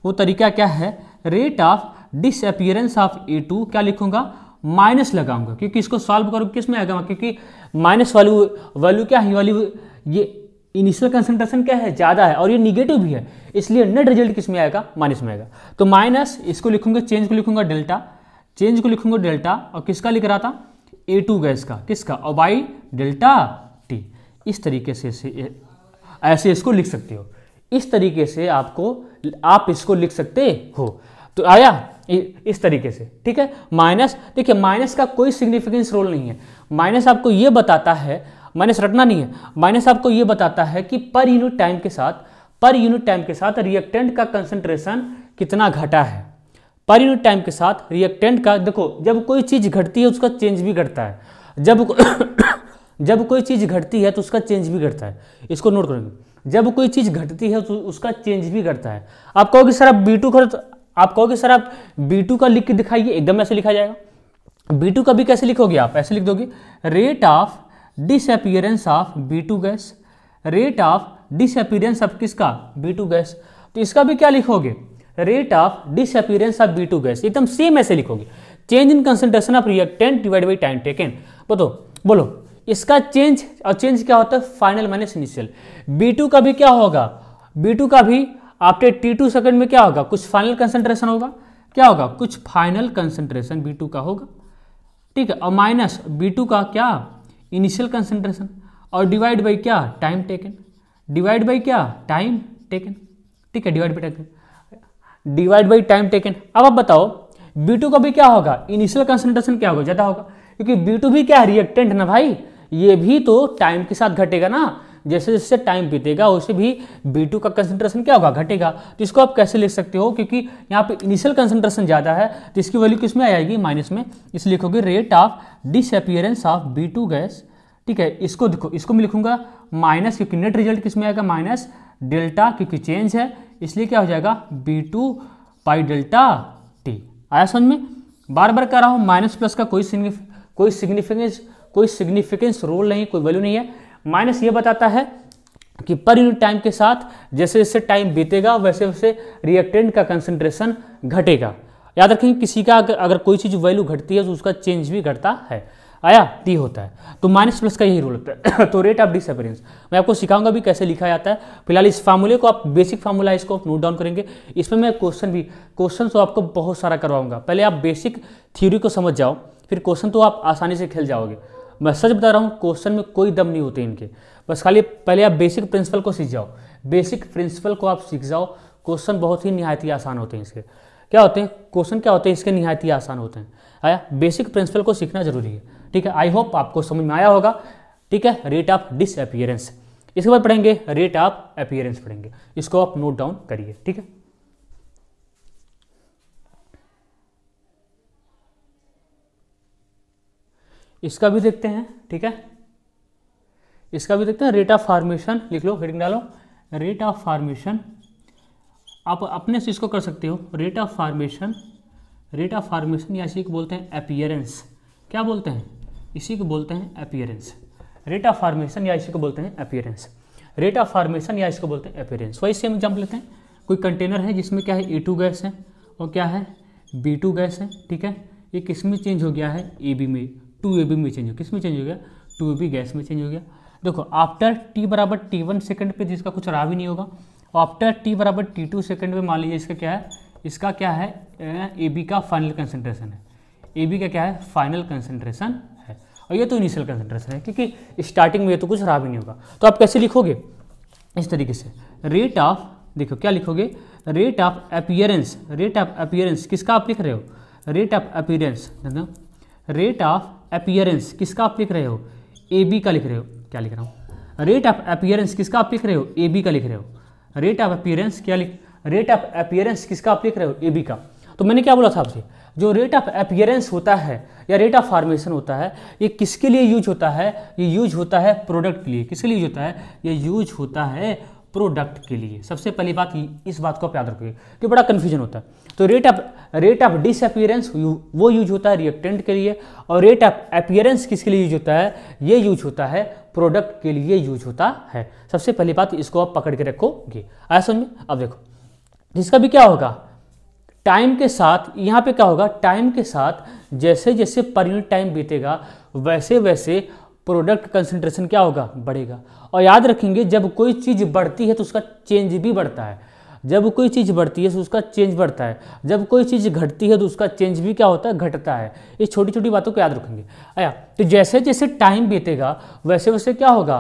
वो तरीका क्या है, rate of disappearance of A2 क्या लिखूंगा, माइनस लगाऊंगा, क्योंकि इसको सॉल्व करूँ किस में आएगा, क्योंकि माइनस वैल्यू क्या है, वैल्यू ये इनिशियल कंसंट्रेशन क्या है, ज़्यादा है और ये निगेटिव भी है, इसलिए नेट रिजल्ट किस में आएगा, माइनस में आएगा। तो माइनस इसको लिखूंगा, चेंज को लिखूंगा डेल्टा, चेंज को लिखूंगा डेल्टा, और किसका लिख रहा था, A2 गैस का, किसका, और बाई डेल्टा T। इस तरीके से ऐसे इसको लिख सकते हो, इस तरीके से आप इसको लिख सकते हो। तो आया इस तरीके से, ठीक है। माइनस, देखिए माइनस का कोई सिग्निफिकेंस रोल नहीं है, माइनस आपको ये बताता है, माइनस रटना नहीं है, माइनस आपको ये बताता है कि पर यूनिट टाइम के साथ रिएक्टेंट का कंसंट्रेशन कितना घटा है। पर यूनिट टाइम के साथ रिएक्टेंट का, देखो जब कोई चीज घटती है उसका चेंज भी घटता है, जब कोई चीज घटती है तो उसका चेंज भी घटता है, इसको नोट करेंगे, जब कोई चीज घटती है तो उसका चेंज भी घटता है। आप कहोगे सर आप B2 का लिख के दिखाइए, एकदम ऐसे लिखा जाएगा। B2 का भी कैसे लिखोगे आप, ऐसे लिख दोगे, rate of disappearance of B2 gas, rate of disappearance of किसका, B2 गैस। तो इसका भी क्या लिखोगे, rate of disappearance of B2 gas, एकदम सेम ऐसे लिखोगे, change in concentration of reactant divide by time taken. बोलो इसका चेंज, और चेंज क्या होता है, फाइनल माइनस इनिशियल। B2 का भी क्या होगा, B2 का भी आफ्टर T2 सेकंड में क्या होगा, कुछ फाइनल कंसंट्रेशन होगा, क्या होगा, कुछ फाइनल कंसंट्रेशन B2 का होगा, ठीक है, और माइनस B2 का क्या, इनिशियल कंसंट्रेशन, और डिवाइड बाई क्या, टाइम टेकन, डिवाइड बाई क्या, टाइम टेकन, ठीक है, डिवाइड बाई टाइम टेकन। अब आप बताओ B2 का भी क्या होगा, इनिशियल कंसंट्रेशन क्या होगा, ज्यादा होगा, क्योंकि B2 भी क्या है, रिएक्टेंट ना भाई, ये भी तो टाइम के साथ घटेगा ना, जैसे जैसे टाइम बीतेगा वैसे भी B2 का कंसंट्रेशन क्या होगा, घटेगा। तो इसको आप कैसे लिख सकते हो, क्योंकि यहाँ पे इनिशियल कंसंट्रेशन ज़्यादा है तो इसकी वैल्यू किस में आ जाएगी, माइनस में, इसलिए लिखोगे rate of disappearance of B2 gas, ठीक है। इसको देखो, इसको मैं लिखूंगा माइनस, क्योंकि नेट रिजल्ट किस में आएगा, माइनस डेल्टा, क्योंकि चेंज है इसलिए क्या हो जाएगा, B2 बाई डेल्टा T। आया समझ में, बार बार कह रहा हूँ, माइनस प्लस का कोई सिग्निफिकेंस रोल नहीं, कोई वैल्यू नहीं है। माइनस ये बताता है कि पर यूनिट टाइम के साथ जैसे जैसे टाइम बीतेगा वैसे वैसे रिएक्टेंट का कंसंट्रेशन घटेगा। याद रखेंगे, किसी का अगर कोई चीज़ वैल्यू घटती है तो उसका चेंज भी घटता है, आया टी होता है। तो माइनस प्लस का यही रोल होता है। तो रेट ऑफ डिसअपीयरेंस मैं आपको सिखाऊंगा भी कैसे लिखा जाता है। फिलहाल इस फार्मूले को आप बेसिक फार्मूला इसको नोट डाउन करेंगे। इसमें मैं क्वेश्चन तो आपको बहुत सारा करवाऊंगा। पहले आप बेसिक थ्योरी को समझ जाओ, फिर क्वेश्चन तो आप आसानी से खेल जाओगे। मैं सच बता रहा हूँ, क्वेश्चन में कोई दम नहीं होते इनके, बस खाली पहले आप बेसिक प्रिंसिपल को सीख जाओ। बेसिक प्रिंसिपल को आप सीख जाओ, क्वेश्चन बहुत ही निहायत ही आसान होते हैं। इसके क्या होते हैं, क्वेश्चन क्या होते हैं इसके निहायत ही आसान होते हैं। आया, बेसिक प्रिंसिपल को सीखना जरूरी है, ठीक है। आई होप आपको समझ में आया होगा, ठीक है। रेट ऑफ डिसअपीयरेंस, इसके बाद पढ़ेंगे रेट ऑफ अपीयरेंस पढ़ेंगे। इसको आप नोट डाउन करिए, ठीक है। इसका भी देखते हैं, ठीक है। इसका भी देखते हैं, रेट ऑफ फॉर्मेशन लिख लो, हेडिंग डालो, रेट ऑफ फॉर्मेशन। आप अपने से इसको कर सकते हो, रेट ऑफ फॉर्मेशन या इसी को बोलते हैं अपीयरेंस। क्या बोलते हैं, इसी को बोलते हैं अपीयरेंस। रेट ऑफ फॉर्मेशन या इसी को बोलते हैं अपीयरेंस। रेट ऑफ फॉर्मेशन या इसको बोलते हैं अपीयरेंस। वही सेम एग्जाम्पल लेते हैं। कोई कंटेनर है जिसमें क्या है, A2 गैस है और क्या है, B2 गैस है, ठीक है। ये किस में चेंज हो गया है, AB में, 2AB में चेंज हो, किस में चेंज हो गया, 2AB गैस में चेंज हो गया। देखो आफ्टर t बराबर T1 सेकंड पे जिसका कुछ रहा भी नहीं होगा, आफ्टर t बराबर T2 सेकंड पे मान लीजिए इसका क्या है, इसका क्या है, AB का फाइनल कंसंट्रेशन है। AB का क्या है, फाइनल कंसंट्रेशन है, और ये तो इनिशियल कंसंट्रेशन है, क्योंकि स्टार्टिंग में ये तो कुछ रहा भी नहीं होगा। तो आप कैसे लिखोगे, इस तरीके से, रेट ऑफ, देखो क्या लिखोगे, rate of appearance. Rate of appearance किसका आप लिख रहे हो, rate of appearance, rate of appearance किसका आप लिख रहे हो, AB का लिख रहे हो। क्या लिख रहा हूँ, रेट ऑफ अपीयरेंस किसका आप लिख रहे हो, AB का लिख रहे हो। रेट ऑफ अपीयरेंस क्या रेट ऑफ अपीयरेंस किसका आप लिख रहे हो, AB का। तो मैंने क्या बोला था आपसे, जो रेट ऑफ अपीयरेंस होता है या रेट ऑफ फॉर्मेशन होता है, ये किसके लिए यूज होता है, ये यूज होता है प्रोडक्ट के लिए। किसके लिए यूज होता है, ये यूज होता है प्रोडक्ट के लिए। सबसे पहली बात इस बात को आप याद रखोगे कि बड़ा कन्फ्यूजन होता है। तो रेट ऑफ डिसअपीयरेंस वो यूज होता है रिएक्टेंट के लिए, और रेट ऑफ अपीयरेंस किसके लिए यूज होता है, ये यूज होता है प्रोडक्ट के लिए यूज होता है। सबसे पहली बात इसको आप पकड़ के रखोगे। आया समझ में? अब देखो इसका भी क्या होगा, टाइम के साथ यहाँ पे क्या होगा, टाइम के साथ जैसे जैसे पर यूनिट टाइम बीतेगा वैसे वैसे प्रोडक्ट कंसंट्रेशन क्या होगा, बढ़ेगा। और याद रखेंगे जब कोई चीज़ बढ़ती है तो उसका चेंज भी बढ़ता है, जब कोई चीज़ बढ़ती है तो उसका चेंज बढ़ता है, जब कोई चीज़ घटती है तो उसका चेंज भी क्या होता है, घटता है। ये छोटी छोटी बातों को याद रखेंगे। आया, तो जैसे जैसे टाइम बीतेगा वैसे वैसे क्या होगा,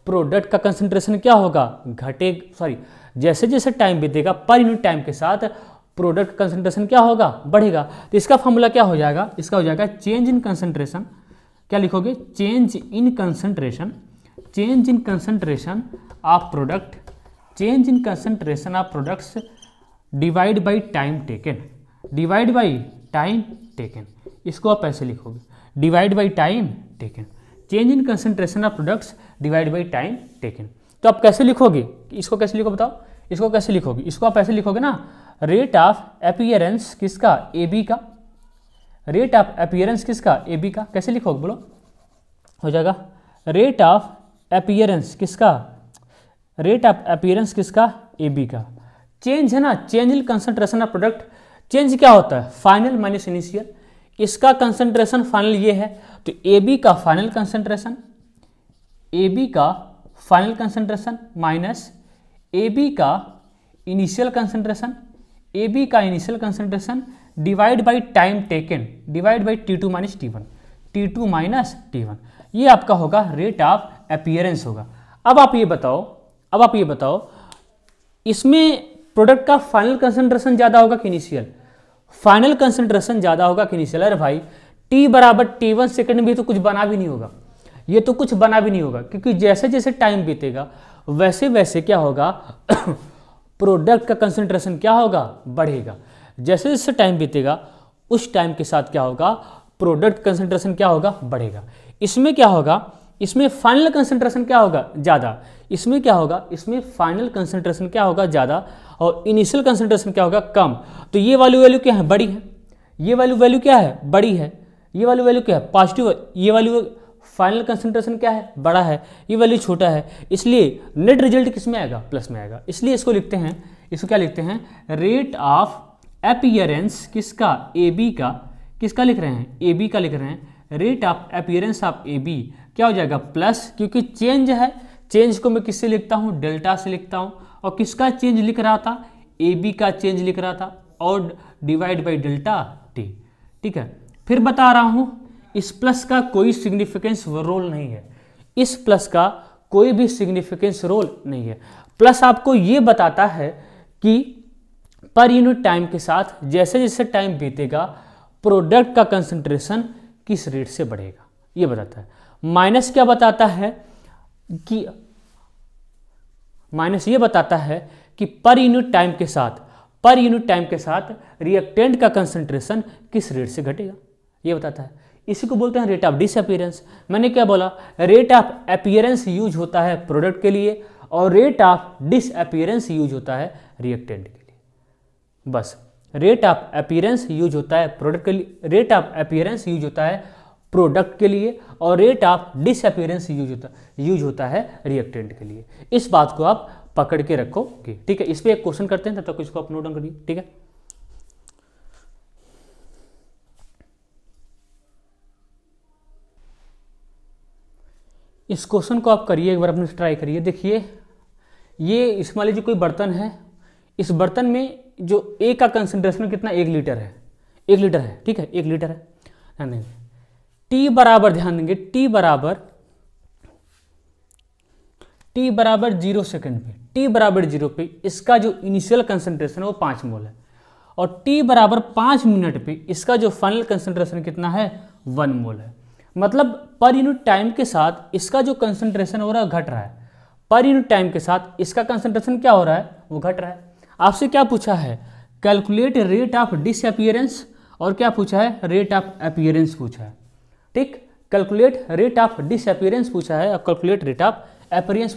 प्रोडक्ट का कंसंट्रेशन क्या होगा, जैसे जैसे टाइम बीतेगा पर यूनिट टाइम के साथ प्रोडक्ट कंसंट्रेशन क्या होगा, बढ़ेगा। तो इसका फॉर्मूला क्या हो जाएगा, इसका हो जाएगा चेंज इन कंसंट्रेशन, क्या लिखोगे, change in concentration, change in concentration of product, change in concentration of products divide by time taken, divide by time taken. इसको आप ऐसे लिखोगे, divide by time taken, change in concentration of products divide by time taken. तो आप कैसे लिखोगे, इसको कैसे लिखो बताओ, इसको कैसे लिखोगे, इसको आप ऐसे लिखोगे ना, रेट ऑफ अपीयरेंस किसका, ए बी का, रेट ऑफ अपीयरेंस किसका, ए बी का। कैसे लिखोगे बोलो, हो जाएगा रेट ऑफ अपीयरेंस किसका, रेट ऑफ अपीयरेंस किसका, ए बी का। चेंज है ना, change in concentration of product, change क्या होता है, फाइनल माइनस इनिशियल। इसका कंसंट्रेशन फाइनल ये है तो ए बी का फाइनल कंसंट्रेशन, ए बी का final concentration minus A B का इनिशियल कंसंट्रेशन, ए बी का initial concentration divide by time taken, divide by T2 minus T1, T2 minus T1। ये आपका होगा रेट ऑफ अपीयरेंस होगा। अब आप ये बताओ इसमें प्रोडक्ट का फाइनल कंसंट्रेशन ज़्यादा होगा कि इनिशियल, फाइनल कंसंट्रेशन ज़्यादा होगा कि इनिशियल। अरे भाई T बराबर T1 सेकंड में तो कुछ बना भी नहीं होगा, ये तो कुछ बना भी नहीं होगा, क्योंकि जैसे जैसे टाइम बीतेगा वैसे वैसे क्या होगा प्रोडक्ट का कंसंट्रेशन क्या होगा, बढ़ेगा। जैसे जैसे टाइम बीतेगा उस टाइम के साथ क्या होगा, प्रोडक्ट कंसंट्रेशन क्या होगा, बढ़ेगा। इसमें क्या होगा, इसमें फाइनल कंसंट्रेशन क्या होगा, ज़्यादा। इसमें क्या होगा, इसमें फाइनल कंसंट्रेशन क्या होगा, ज़्यादा, और इनिशियल कंसंट्रेशन क्या होगा, कम। तो ये वैल्यू क्या है, बड़ी है, ये वैल्यू क्या है, बड़ी है, ये वैल्यू क्या है, पॉजिटिव है, ये वैल्यू फाइनल कंसंट्रेशन क्या है, बड़ा है, ये वैल्यू छोटा है, इसलिए नेट रिजल्ट किस में आएगा, प्लस में आएगा। इसलिए इसको लिखते हैं, इसको क्या लिखते हैं, रेट ऑफ अपीयरेंस किसका, ए बी का, किसका लिख रहे हैं, ए बी का लिख रहे हैं। Rate of appearance of A B क्या हो जाएगा, प्लस, क्योंकि चेंज है, चेंज को मैं किससे लिखता हूँ, डेल्टा से लिखता हूँ, और किसका चेंज लिख रहा था, ए बी का चेंज लिख रहा था, और डिवाइड बाई डेल्टा टी। ठीक है, फिर बता रहा हूँ इस प्लस का कोई सिग्निफिकेंस रोल नहीं है, इस प्लस का कोई भी सिग्निफिकेंस रोल नहीं है। प्लस आपको ये बताता है कि पर यूनिट टाइम के साथ जैसे जैसे टाइम बीतेगा प्रोडक्ट का कंसंट्रेशन किस रेट से बढ़ेगा, ये बताता है। माइनस क्या बताता है कि, माइनस ये बताता है कि पर यूनिट टाइम के साथ रिएक्टेंट का कंसंट्रेशन किस रेट से घटेगा, ये बताता है। इसी को बोलते हैं रेट ऑफ डिसअपीयरेंस। मैंने क्या बोला, रेट ऑफ अपीयरेंस यूज होता है प्रोडक्ट के लिए और रेट ऑफ डिसअपीयरेंस यूज होता है रिएक्टेंट के लिए। बस रेट ऑफ अपीयरेंस यूज होता है प्रोडक्ट के लिए, रेट ऑफ अपीयरेंस यूज होता है प्रोडक्ट के लिए, और रेट ऑफ डिसअपीयरेंस यूज होता है रिएक्टेंट के लिए। इस बात को आप पकड़ के रखोगे। ठीक है, इस पे एक क्वेश्चन करते हैं, तब तक इसको आप नोट डाउन करिए। ठीक है, इस क्वेश्चन को आप करिए, एक बार अपने ट्राई करिए। देखिए ये इसमें मान लीजिए कोई बर्तन है, इस बर्तन में जो ए का कंसंट्रेशन कितना, 1 लीटर है, 1 लीटर है। ठीक है, 1 लीटर है, ध्यान देंगे। टी बराबर, ध्यान देंगे, टी बराबर 0 सेकंड पे, टी बराबर 0 पे इसका जो इनिशियल कंसंट्रेशन है वो 5 मोल है, और टी बराबर 5 मिनट पे इसका जो फाइनल कंसंट्रेशन कितना है, 1 मोल है। मतलब पर यूनिट टाइम के साथ इसका जो कंसंट्रेशन हो रहा है घट रहा है, पर यूनिट टाइम के साथ इसका कंसंट्रेशन क्या हो रहा है, वो घट रहा है। आपसे क्या पूछा है, कैलकुलेट रेट ऑफ डिसअपीयरेंस, और क्या पूछा है, रेट ऑफ अपीयरेंस पूछा है। ठीक, कैलकुलेट रेट ऑफ डिसअपीयरेंस पूछा है और कैलकुलेट रेट ऑफ अपीयरेंस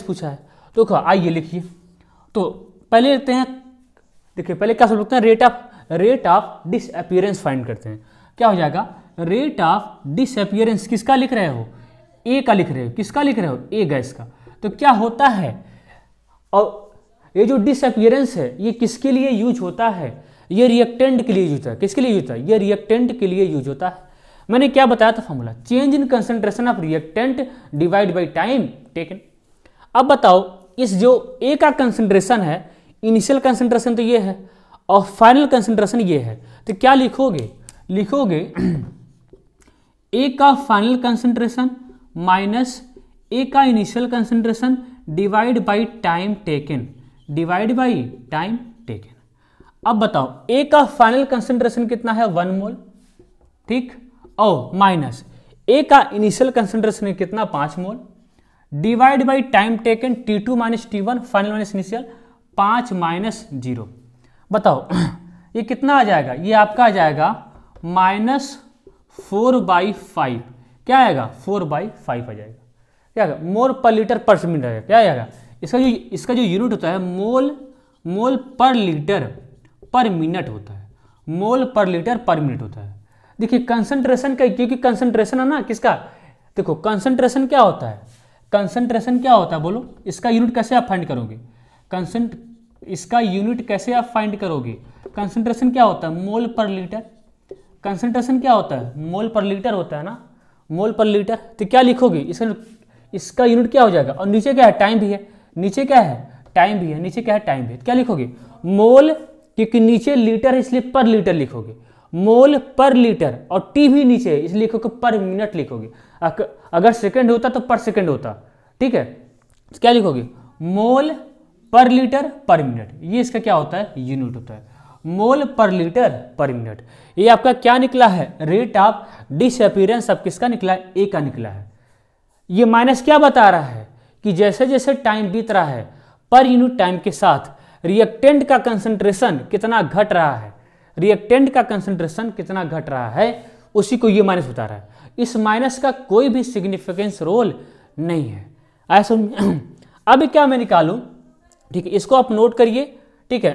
पूछा है। तो आइए लिखिए, तो पहले लेते हैं, देखिए पहले क्या सोचते हैं, रेट ऑफ डिसअपीयरेंस फाइंड करते हैं। क्या हो जाएगा, रेट ऑफ डिसअपीयरेंस किसका लिख रहे हो, ए का लिख रहे हो, किसका लिख रहे हो, ए गैस का। तो क्या होता है, और ये जो डिसअपियरेंस है ये किसके लिए यूज होता है, ये रिएक्टेंट के लिए यूज होता है। किसके लिए यूज होता है, ये रिएक्टेंट के लिए यूज होता है। मैंने क्या बताया था formula, change in concentration of reactant divide by time taken. अब बताओ इस जो ए का कंसंट्रेशन है, इनिशियल कंसंट्रेशन तो ये है और फाइनल कंसंट्रेशन ये है, तो क्या लिखोगे, लिखोगे ए का फाइनल कंसंट्रेशन माइनस ए का initial concentration divide by time taken, divide by time taken. अब बताओ ए का फाइनल कंसंट्रेशन कितना है 1 मोल, ठीक, और माइनस ए का इनिशियल कंसंट्रेशन कितना 5 mole, divide by time taken T2 minus T1 final minus initial 5 minus 0। बताओ ये कितना आ जाएगा, ये आपका आ जाएगा -4/5। क्या आएगा, 4/5 आ जाएगा। क्या आएगा, मोल पर लीटर पर मिनट आएगा। क्या आएगा, इसका जो यूनिट होता है मोल पर लीटर पर मिनट होता है, मोल पर लीटर पर मिनट होता है। देखिए कंसंट्रेशन का, क्योंकि कंसंट्रेशन है ना किसका, देखो कंसंट्रेशन क्या होता है, कंसंट्रेशन क्या होता है बोलो, इसका यूनिट कैसे आप फाइंड करोगे, इसका यूनिट कैसे आप फाइंड करोगे, कंसंट्रेशन क्या होता है, मोल पर लीटर। कंसंट्रेशन क्या होता है, मोल पर लीटर होता है ना, मोल पर लीटर। तो क्या लिखोगे, इसका यूनिट क्या हो जाएगा, और नीचे क्या है, टाइम भी है, नीचे क्या है, टाइम भी है, नीचे क्या है, टाइम भी है। तो क्या लिखोगे, मोल, क्योंकि नीचे लीटर है इसलिए पर लीटर लिखोगे, मोल पर लीटर, और टी भी नीचे है इसलिए लिखोगे पर मिनट लिखोगे। अगर सेकंड होता तो पर सेकंड होता, ठीक है। तो क्या लिखोगे, मोल पर लीटर पर मिनट, ये इसका क्या होता है, यूनिट होता है, मोल पर लीटर पर मिनट। ये आपका क्या निकला है, रेट ऑफ डिसअपीयरेंस अब किसका निकला है, ए का निकला है। ये माइनस क्या बता रहा है कि जैसे जैसे टाइम बीत रहा है पर यूनिट टाइम के साथ रिएक्टेंट का कंसंट्रेशन कितना घट रहा है, रिएक्टेंट का कंसंट्रेशन कितना घट रहा है, उसी को ये माइनस बता रहा है। इस माइनस का कोई भी सिग्निफिकेंस रोल नहीं है, ऐसा। अब क्या मैं निकालूं, ठीक है, इसको आप नोट करिए, ठीक है,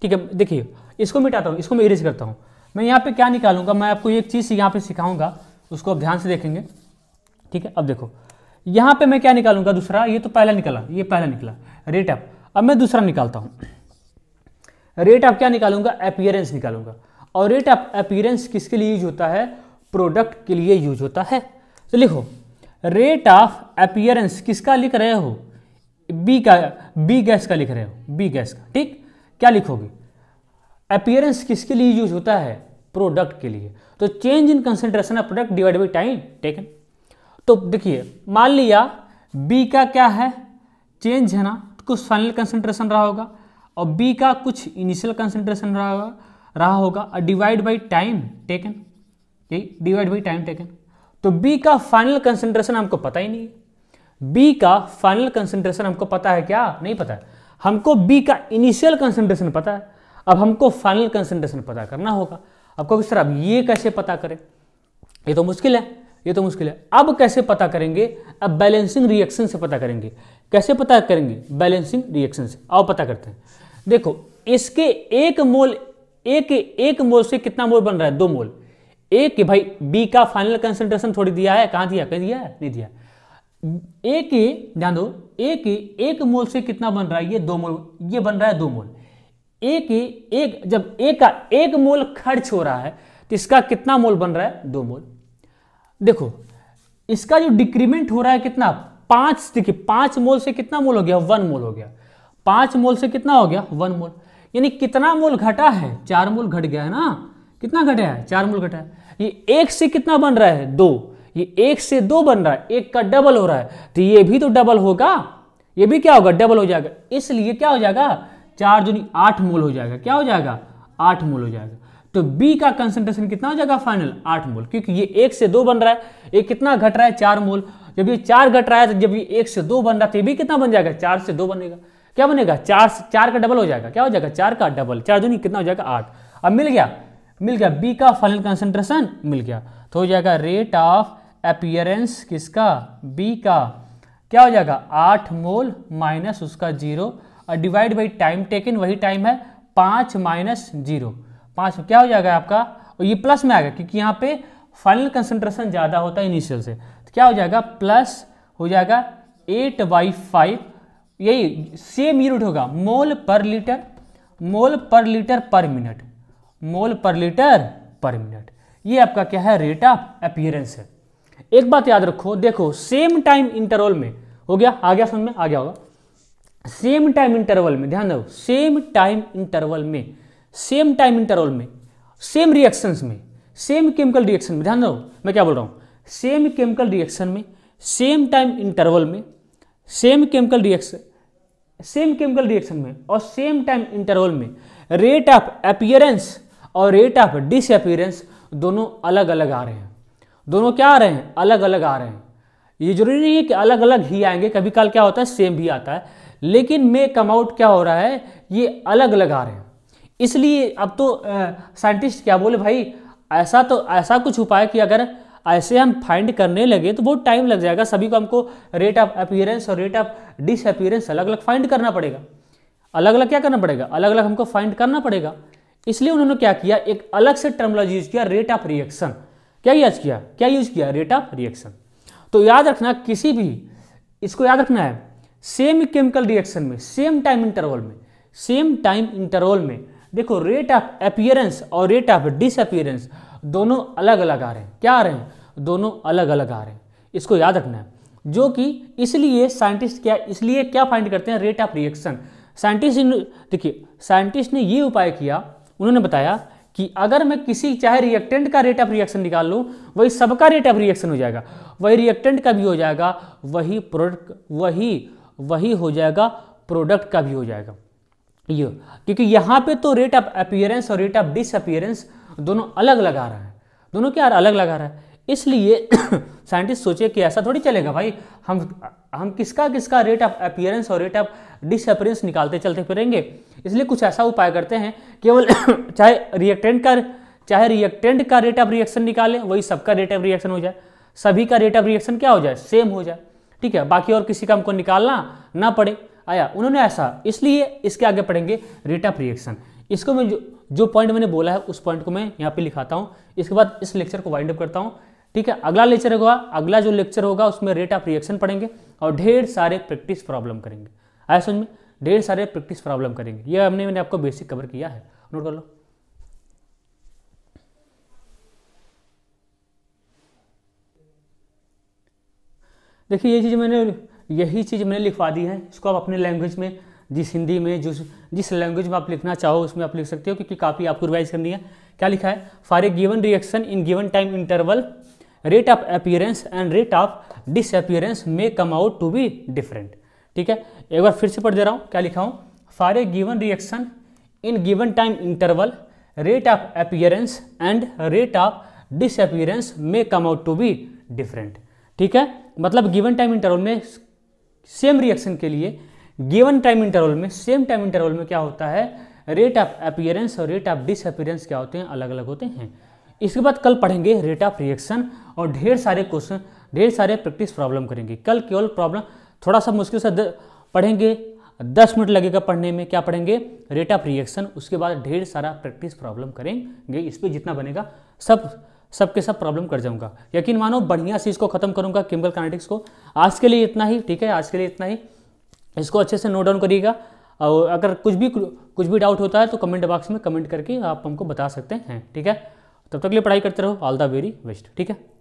ठीक है। देखिए इसको मिटाता हूं, इसको मैं इरेज करता हूं। मैं यहाँ पे क्या निकालूंगा, मैं आपको एक चीज यहाँ पे सिखाऊंगा, उसको आप ध्यान से देखेंगे, ठीक है। अब देखो यहाँ पे मैं क्या निकालूंगा, दूसरा, ये तो पहला निकला, ये पहला निकला रेट ऑफ। अब मैं दूसरा निकालता हूं, रेट ऑफ क्या निकालूंगा, अपीयरेंस निकालूंगा। और रेट ऑफ अपीयरेंस किसके लिए यूज होता है, प्रोडक्ट के लिए यूज होता है। तो लिखो रेट ऑफ अपीयरेंस किसका लिख रहे हो, बी का, बी गैस का लिख रहे हो, बी गैस का, ठीक। क्या लिखोगे, अपीयरेंस किसके लिए यूज होता है, प्रोडक्ट के लिए। तो change in concentration of product divide by time taken. तो देखिए मान लिया बी का क्या है, चेंज है ना, कुछ फाइनल कंसंट्रेशन रहा होगा, और बी का कुछ इनिशियल कंसंट्रेशन रहा होगा, और डिवाइड बाई टाइम टेकन, ठीक, डिवाइड बाई टाइम टेकन। तो बी का फाइनल कंसंट्रेशन हमको पता ही नहीं है, बी का फाइनल कंसंट्रेशन हमको पता है क्या, नहीं पता है। हमको बी का इनिशियल कंसंट्रेशन पता है, अब हमको फाइनल कंसंट्रेशन पता करना होगा। आपको किस तरह, अब ये कैसे पता करें, ये तो मुश्किल है, ये तो मुश्किल है। अब कैसे पता करेंगे, अब बैलेंसिंग रिएक्शन से पता करेंगे। कैसे पता करेंगे, बैलेंसिंग रिएक्शन से। आओ पता करते हैं। देखो इसके एक मोल से कितना मोल बन रहा है, 2 मोल। एक भाई बी का फाइनल कंसंट्रेशन थोड़ी दिया है, कहाँ दिया, कहीं दिया है, नहीं दिया। ध्यान दो, एक मोल से कितना बन रहा है, ये 2 मोल, ये बन रहा है 2 मोल। जब ए का 1 मोल खर्च हो रहा है तो इसका कितना मोल बन रहा है, 2 मोल। देखो इसका जो डिक्रीमेंट हो रहा है कितना, 5, देखिए 5 मोल से कितना मोल हो गया, 1 मोल हो गया। 5 मोल से कितना हो गया, 1 मोल, यानी कितना मोल घटा है, 4 मोल घट गया है ना। कितना घटा है, 4 मोल घटा है। ये 1 से कितना बन रहा है, 2, ये 1 से 2 बन रहा है, 1 का डबल हो रहा है, तो ये भी तो डबल होगा, ये भी क्या होगा, डबल हो जाएगा। इसलिए क्या हो जाएगा, 4 दूनी 8 मोल हो जाएगा। क्या हो जाएगा, 8 मोल हो जाएगा। तो बी का कंसंट्रेशन कितना हो जाएगा, फाइनल 8 मोल, क्योंकि ये 1 से 2 बन रहा है, ये कितना घट रहा है, 4 मोल। जब ये 4 घट रहा है, तो जब ये 1 से 2 बन रहा है, तो ये भी कितना बन जाएगा, 4 से 2 बनेगा। क्या बनेगा, 4 का डबल हो जाएगा। क्या हो जाएगा, 4 का डबल, 4 दूनी कितना हो जाएगा, 8। अब मिल गया बी का फाइनल कंसंट्रेशन मिल गया, तो हो जाएगा रेट ऑफ अपीयरेंस किसका, बी का, क्या हो जाएगा, 8 मोल माइनस उसका 0, और डिवाइड बाई टाइम टेकन, वही टाइम है 5 माइनस 0, 5 क्या हो जाएगा आपका, और ये प्लस में आएगा क्योंकि यहाँ पे फाइनल कंसंट्रेशन ज्यादा होता है इनिशियल से। तो क्या हो जाएगा, प्लस हो जाएगा 8/5, यही सेम यूनिट होगा मोल पर लीटर, मोल पर लीटर पर मिनट, मोल पर लीटर पर मिनट। ये आपका क्या है, रेट ऑफ अपीयरेंस है। एक बात याद रखो, देखो सेम टाइम इंटरवल में हो गया, आ गया समझ में, आ गया होगा। सेम टाइम इंटरवल में ध्यान दो, सेम टाइम इंटरवल में, सेम टाइम इंटरवल में, सेम रिएक्शंस में, सेम केमिकल रिएक्शन में, ध्यान दो मैं क्या बोल रहा हूं, सेम केमिकल रिएक्शन में, सेम टाइम इंटरवल में, सेम केमिकल रिएक्शन में और सेम टाइम इंटरवल में रेट ऑफ अपीयरेंस और रेट ऑफ डिसअपीयरेंस दोनों अलग अलग आ रहे हैं। दोनों क्या आ रहे हैं, अलग अलग आ रहे हैं। ये जरूरी नहीं है कि अलग अलग ही आएंगे, कभी काल क्या होता है सेम भी आता है, लेकिन में कम आउट क्या हो रहा है, ये अलग अलग आ रहे हैं। इसलिए अब तो साइंटिस्ट क्या बोले भाई, ऐसा कुछ उपाय कि अगर ऐसे हम फाइंड करने लगे तो बहुत टाइम लग जाएगा, सभी को हमको रेट ऑफ अपीयरेंस और रेट ऑफ डिसअपीयरेंस अलग अलग फाइंड करना पड़ेगा, अलग अलग क्या करना पड़ेगा, अलग अलग हमको फाइंड करना पड़ेगा। इसलिए उन्होंने क्या किया, एक अलग से टर्मिनोलॉजी यूज किया, रेट ऑफ रिएक्शन। क्या यूज किया, रेट ऑफ रिएक्शन। तो याद रखना, किसी भी इसको याद रखना है, सेम केमिकल रिएक्शन में, सेम टाइम इंटरवल में देखो रेट ऑफ अपीयरेंस और रेट ऑफ डिसअपीयरेंस दोनों अलग अलग आ रहे हैं। क्या आ रहे हैं, दोनों अलग अलग आ रहे हैं, इसको याद रखना है। जो कि इसलिए साइंटिस्ट क्या फाइंड करते हैं, रेट ऑफ रिएक्शन। साइंटिस्ट ने ये उपाय किया, उन्होंने बताया कि अगर मैं किसी चाहे रिएक्टेंट का रेट ऑफ रिएक्शन निकाल लूं, वही सबका रेट ऑफ रिएक्शन हो जाएगा, वही रिएक्टेंट का भी हो जाएगा, वही हो जाएगा प्रोडक्ट का भी हो जाएगा। ये क्योंकि यहाँ पे तो रेट ऑफ अपीयरेंस और रेट ऑफ डिसअपीयरेंस दोनों अलग अलग आ रहा है, दोनों क्या अलग अलग आ रहा है। इसलिए साइंटिस्ट सोचे कि ऐसा थोड़ी चलेगा भाई, हम किसका रेट ऑफ अपीयरेंस और रेट ऑफ डिसअपीयरेंस निकालते चलते फिरेंगे। इसलिए कुछ ऐसा उपाय करते हैं, केवल चाहे रिएक्टेंट का रेट ऑफ रिएक्शन निकालें, वही सबका रेट ऑफ रिएक्शन हो जाए, सभी का रेट ऑफ रिएक्शन क्या हो जाए, सेम हो जाए, ठीक है, बाकी और किसी का हमको निकालना ना पड़े। आया उन्होंने ऐसा, इसलिए इसके आगे पढ़ेंगे रेट ऑफ रिएक्शन। इसको मैं जो पॉइंट मैंने बोला है उस पॉइंट को मैं यहाँ पे लिखाता हूँ, इसके बाद इस लेक्चर को वाइंड अप करता हूँ, ठीक है। अगला जो लेक्चर होगा उसमें रेट ऑफ रिएक्शन पढ़ेंगे और ढेर सारे प्रैक्टिस प्रॉब्लम करेंगे। आया समझ में, ढेर सारे प्रैक्टिस प्रॉब्लम करेंगे। ये मैंने आपको बेसिक कवर किया है, नोट कर लो। देखिए यही चीज़ मैंने लिखवा दी है, इसको आप अपने लैंग्वेज में, जिस हिंदी में जिस लैंग्वेज में आप लिखना चाहो उसमें आप लिख सकते हो, क्योंकि काफ़ी आपको रिवाइज करनी है। क्या लिखा है, for a given reaction in given time interval rate of appearance and rate of disappearance may come out to be different. ठीक है, एक बार फिर से पढ़ दे रहा हूँ, क्या लिखा हूँ, for a given reaction in given time interval rate of appearance and rate of disappearance may come out to be different. ठीक है, मतलब गिवन टाइम इंटरवल में सेम रिएक्शन के लिए गिवन टाइम इंटरवल में, सेम टाइम इंटरवल में क्या होता है, रेट ऑफ अपीयरेंस और रेट ऑफ डिसअपीयरेंस क्या होते हैं, अलग अलग होते हैं। इसके बाद कल पढ़ेंगे रेट ऑफ रिएक्शन और ढेर सारे क्वेश्चन, ढेर सारे प्रैक्टिस प्रॉब्लम करेंगे। कल केवल प्रॉब्लम थोड़ा सा मुश्किल से पढ़ेंगे, 10 मिनट लगेगा पढ़ने में। क्या पढ़ेंगे, रेट ऑफ रिएक्शन, उसके बाद ढेर सारा प्रैक्टिस प्रॉब्लम करेंगे। इस पर जितना बनेगा सबके सब प्रॉब्लम कर जाऊंगा, यकीन मानो बढ़िया से इसको खत्म करूंगा केमिकल काइनेटिक्स को। आज के लिए इतना ही, ठीक है, आज के लिए इतना ही। इसको अच्छे से नोट डाउन करिएगा और अगर कुछ भी डाउट होता है तो कमेंट बॉक्स में कमेंट करके आप हमको बता सकते हैं, ठीक है। तब तक के लिए पढ़ाई करते रहो, ऑल द वेरी बेस्ट, ठीक है।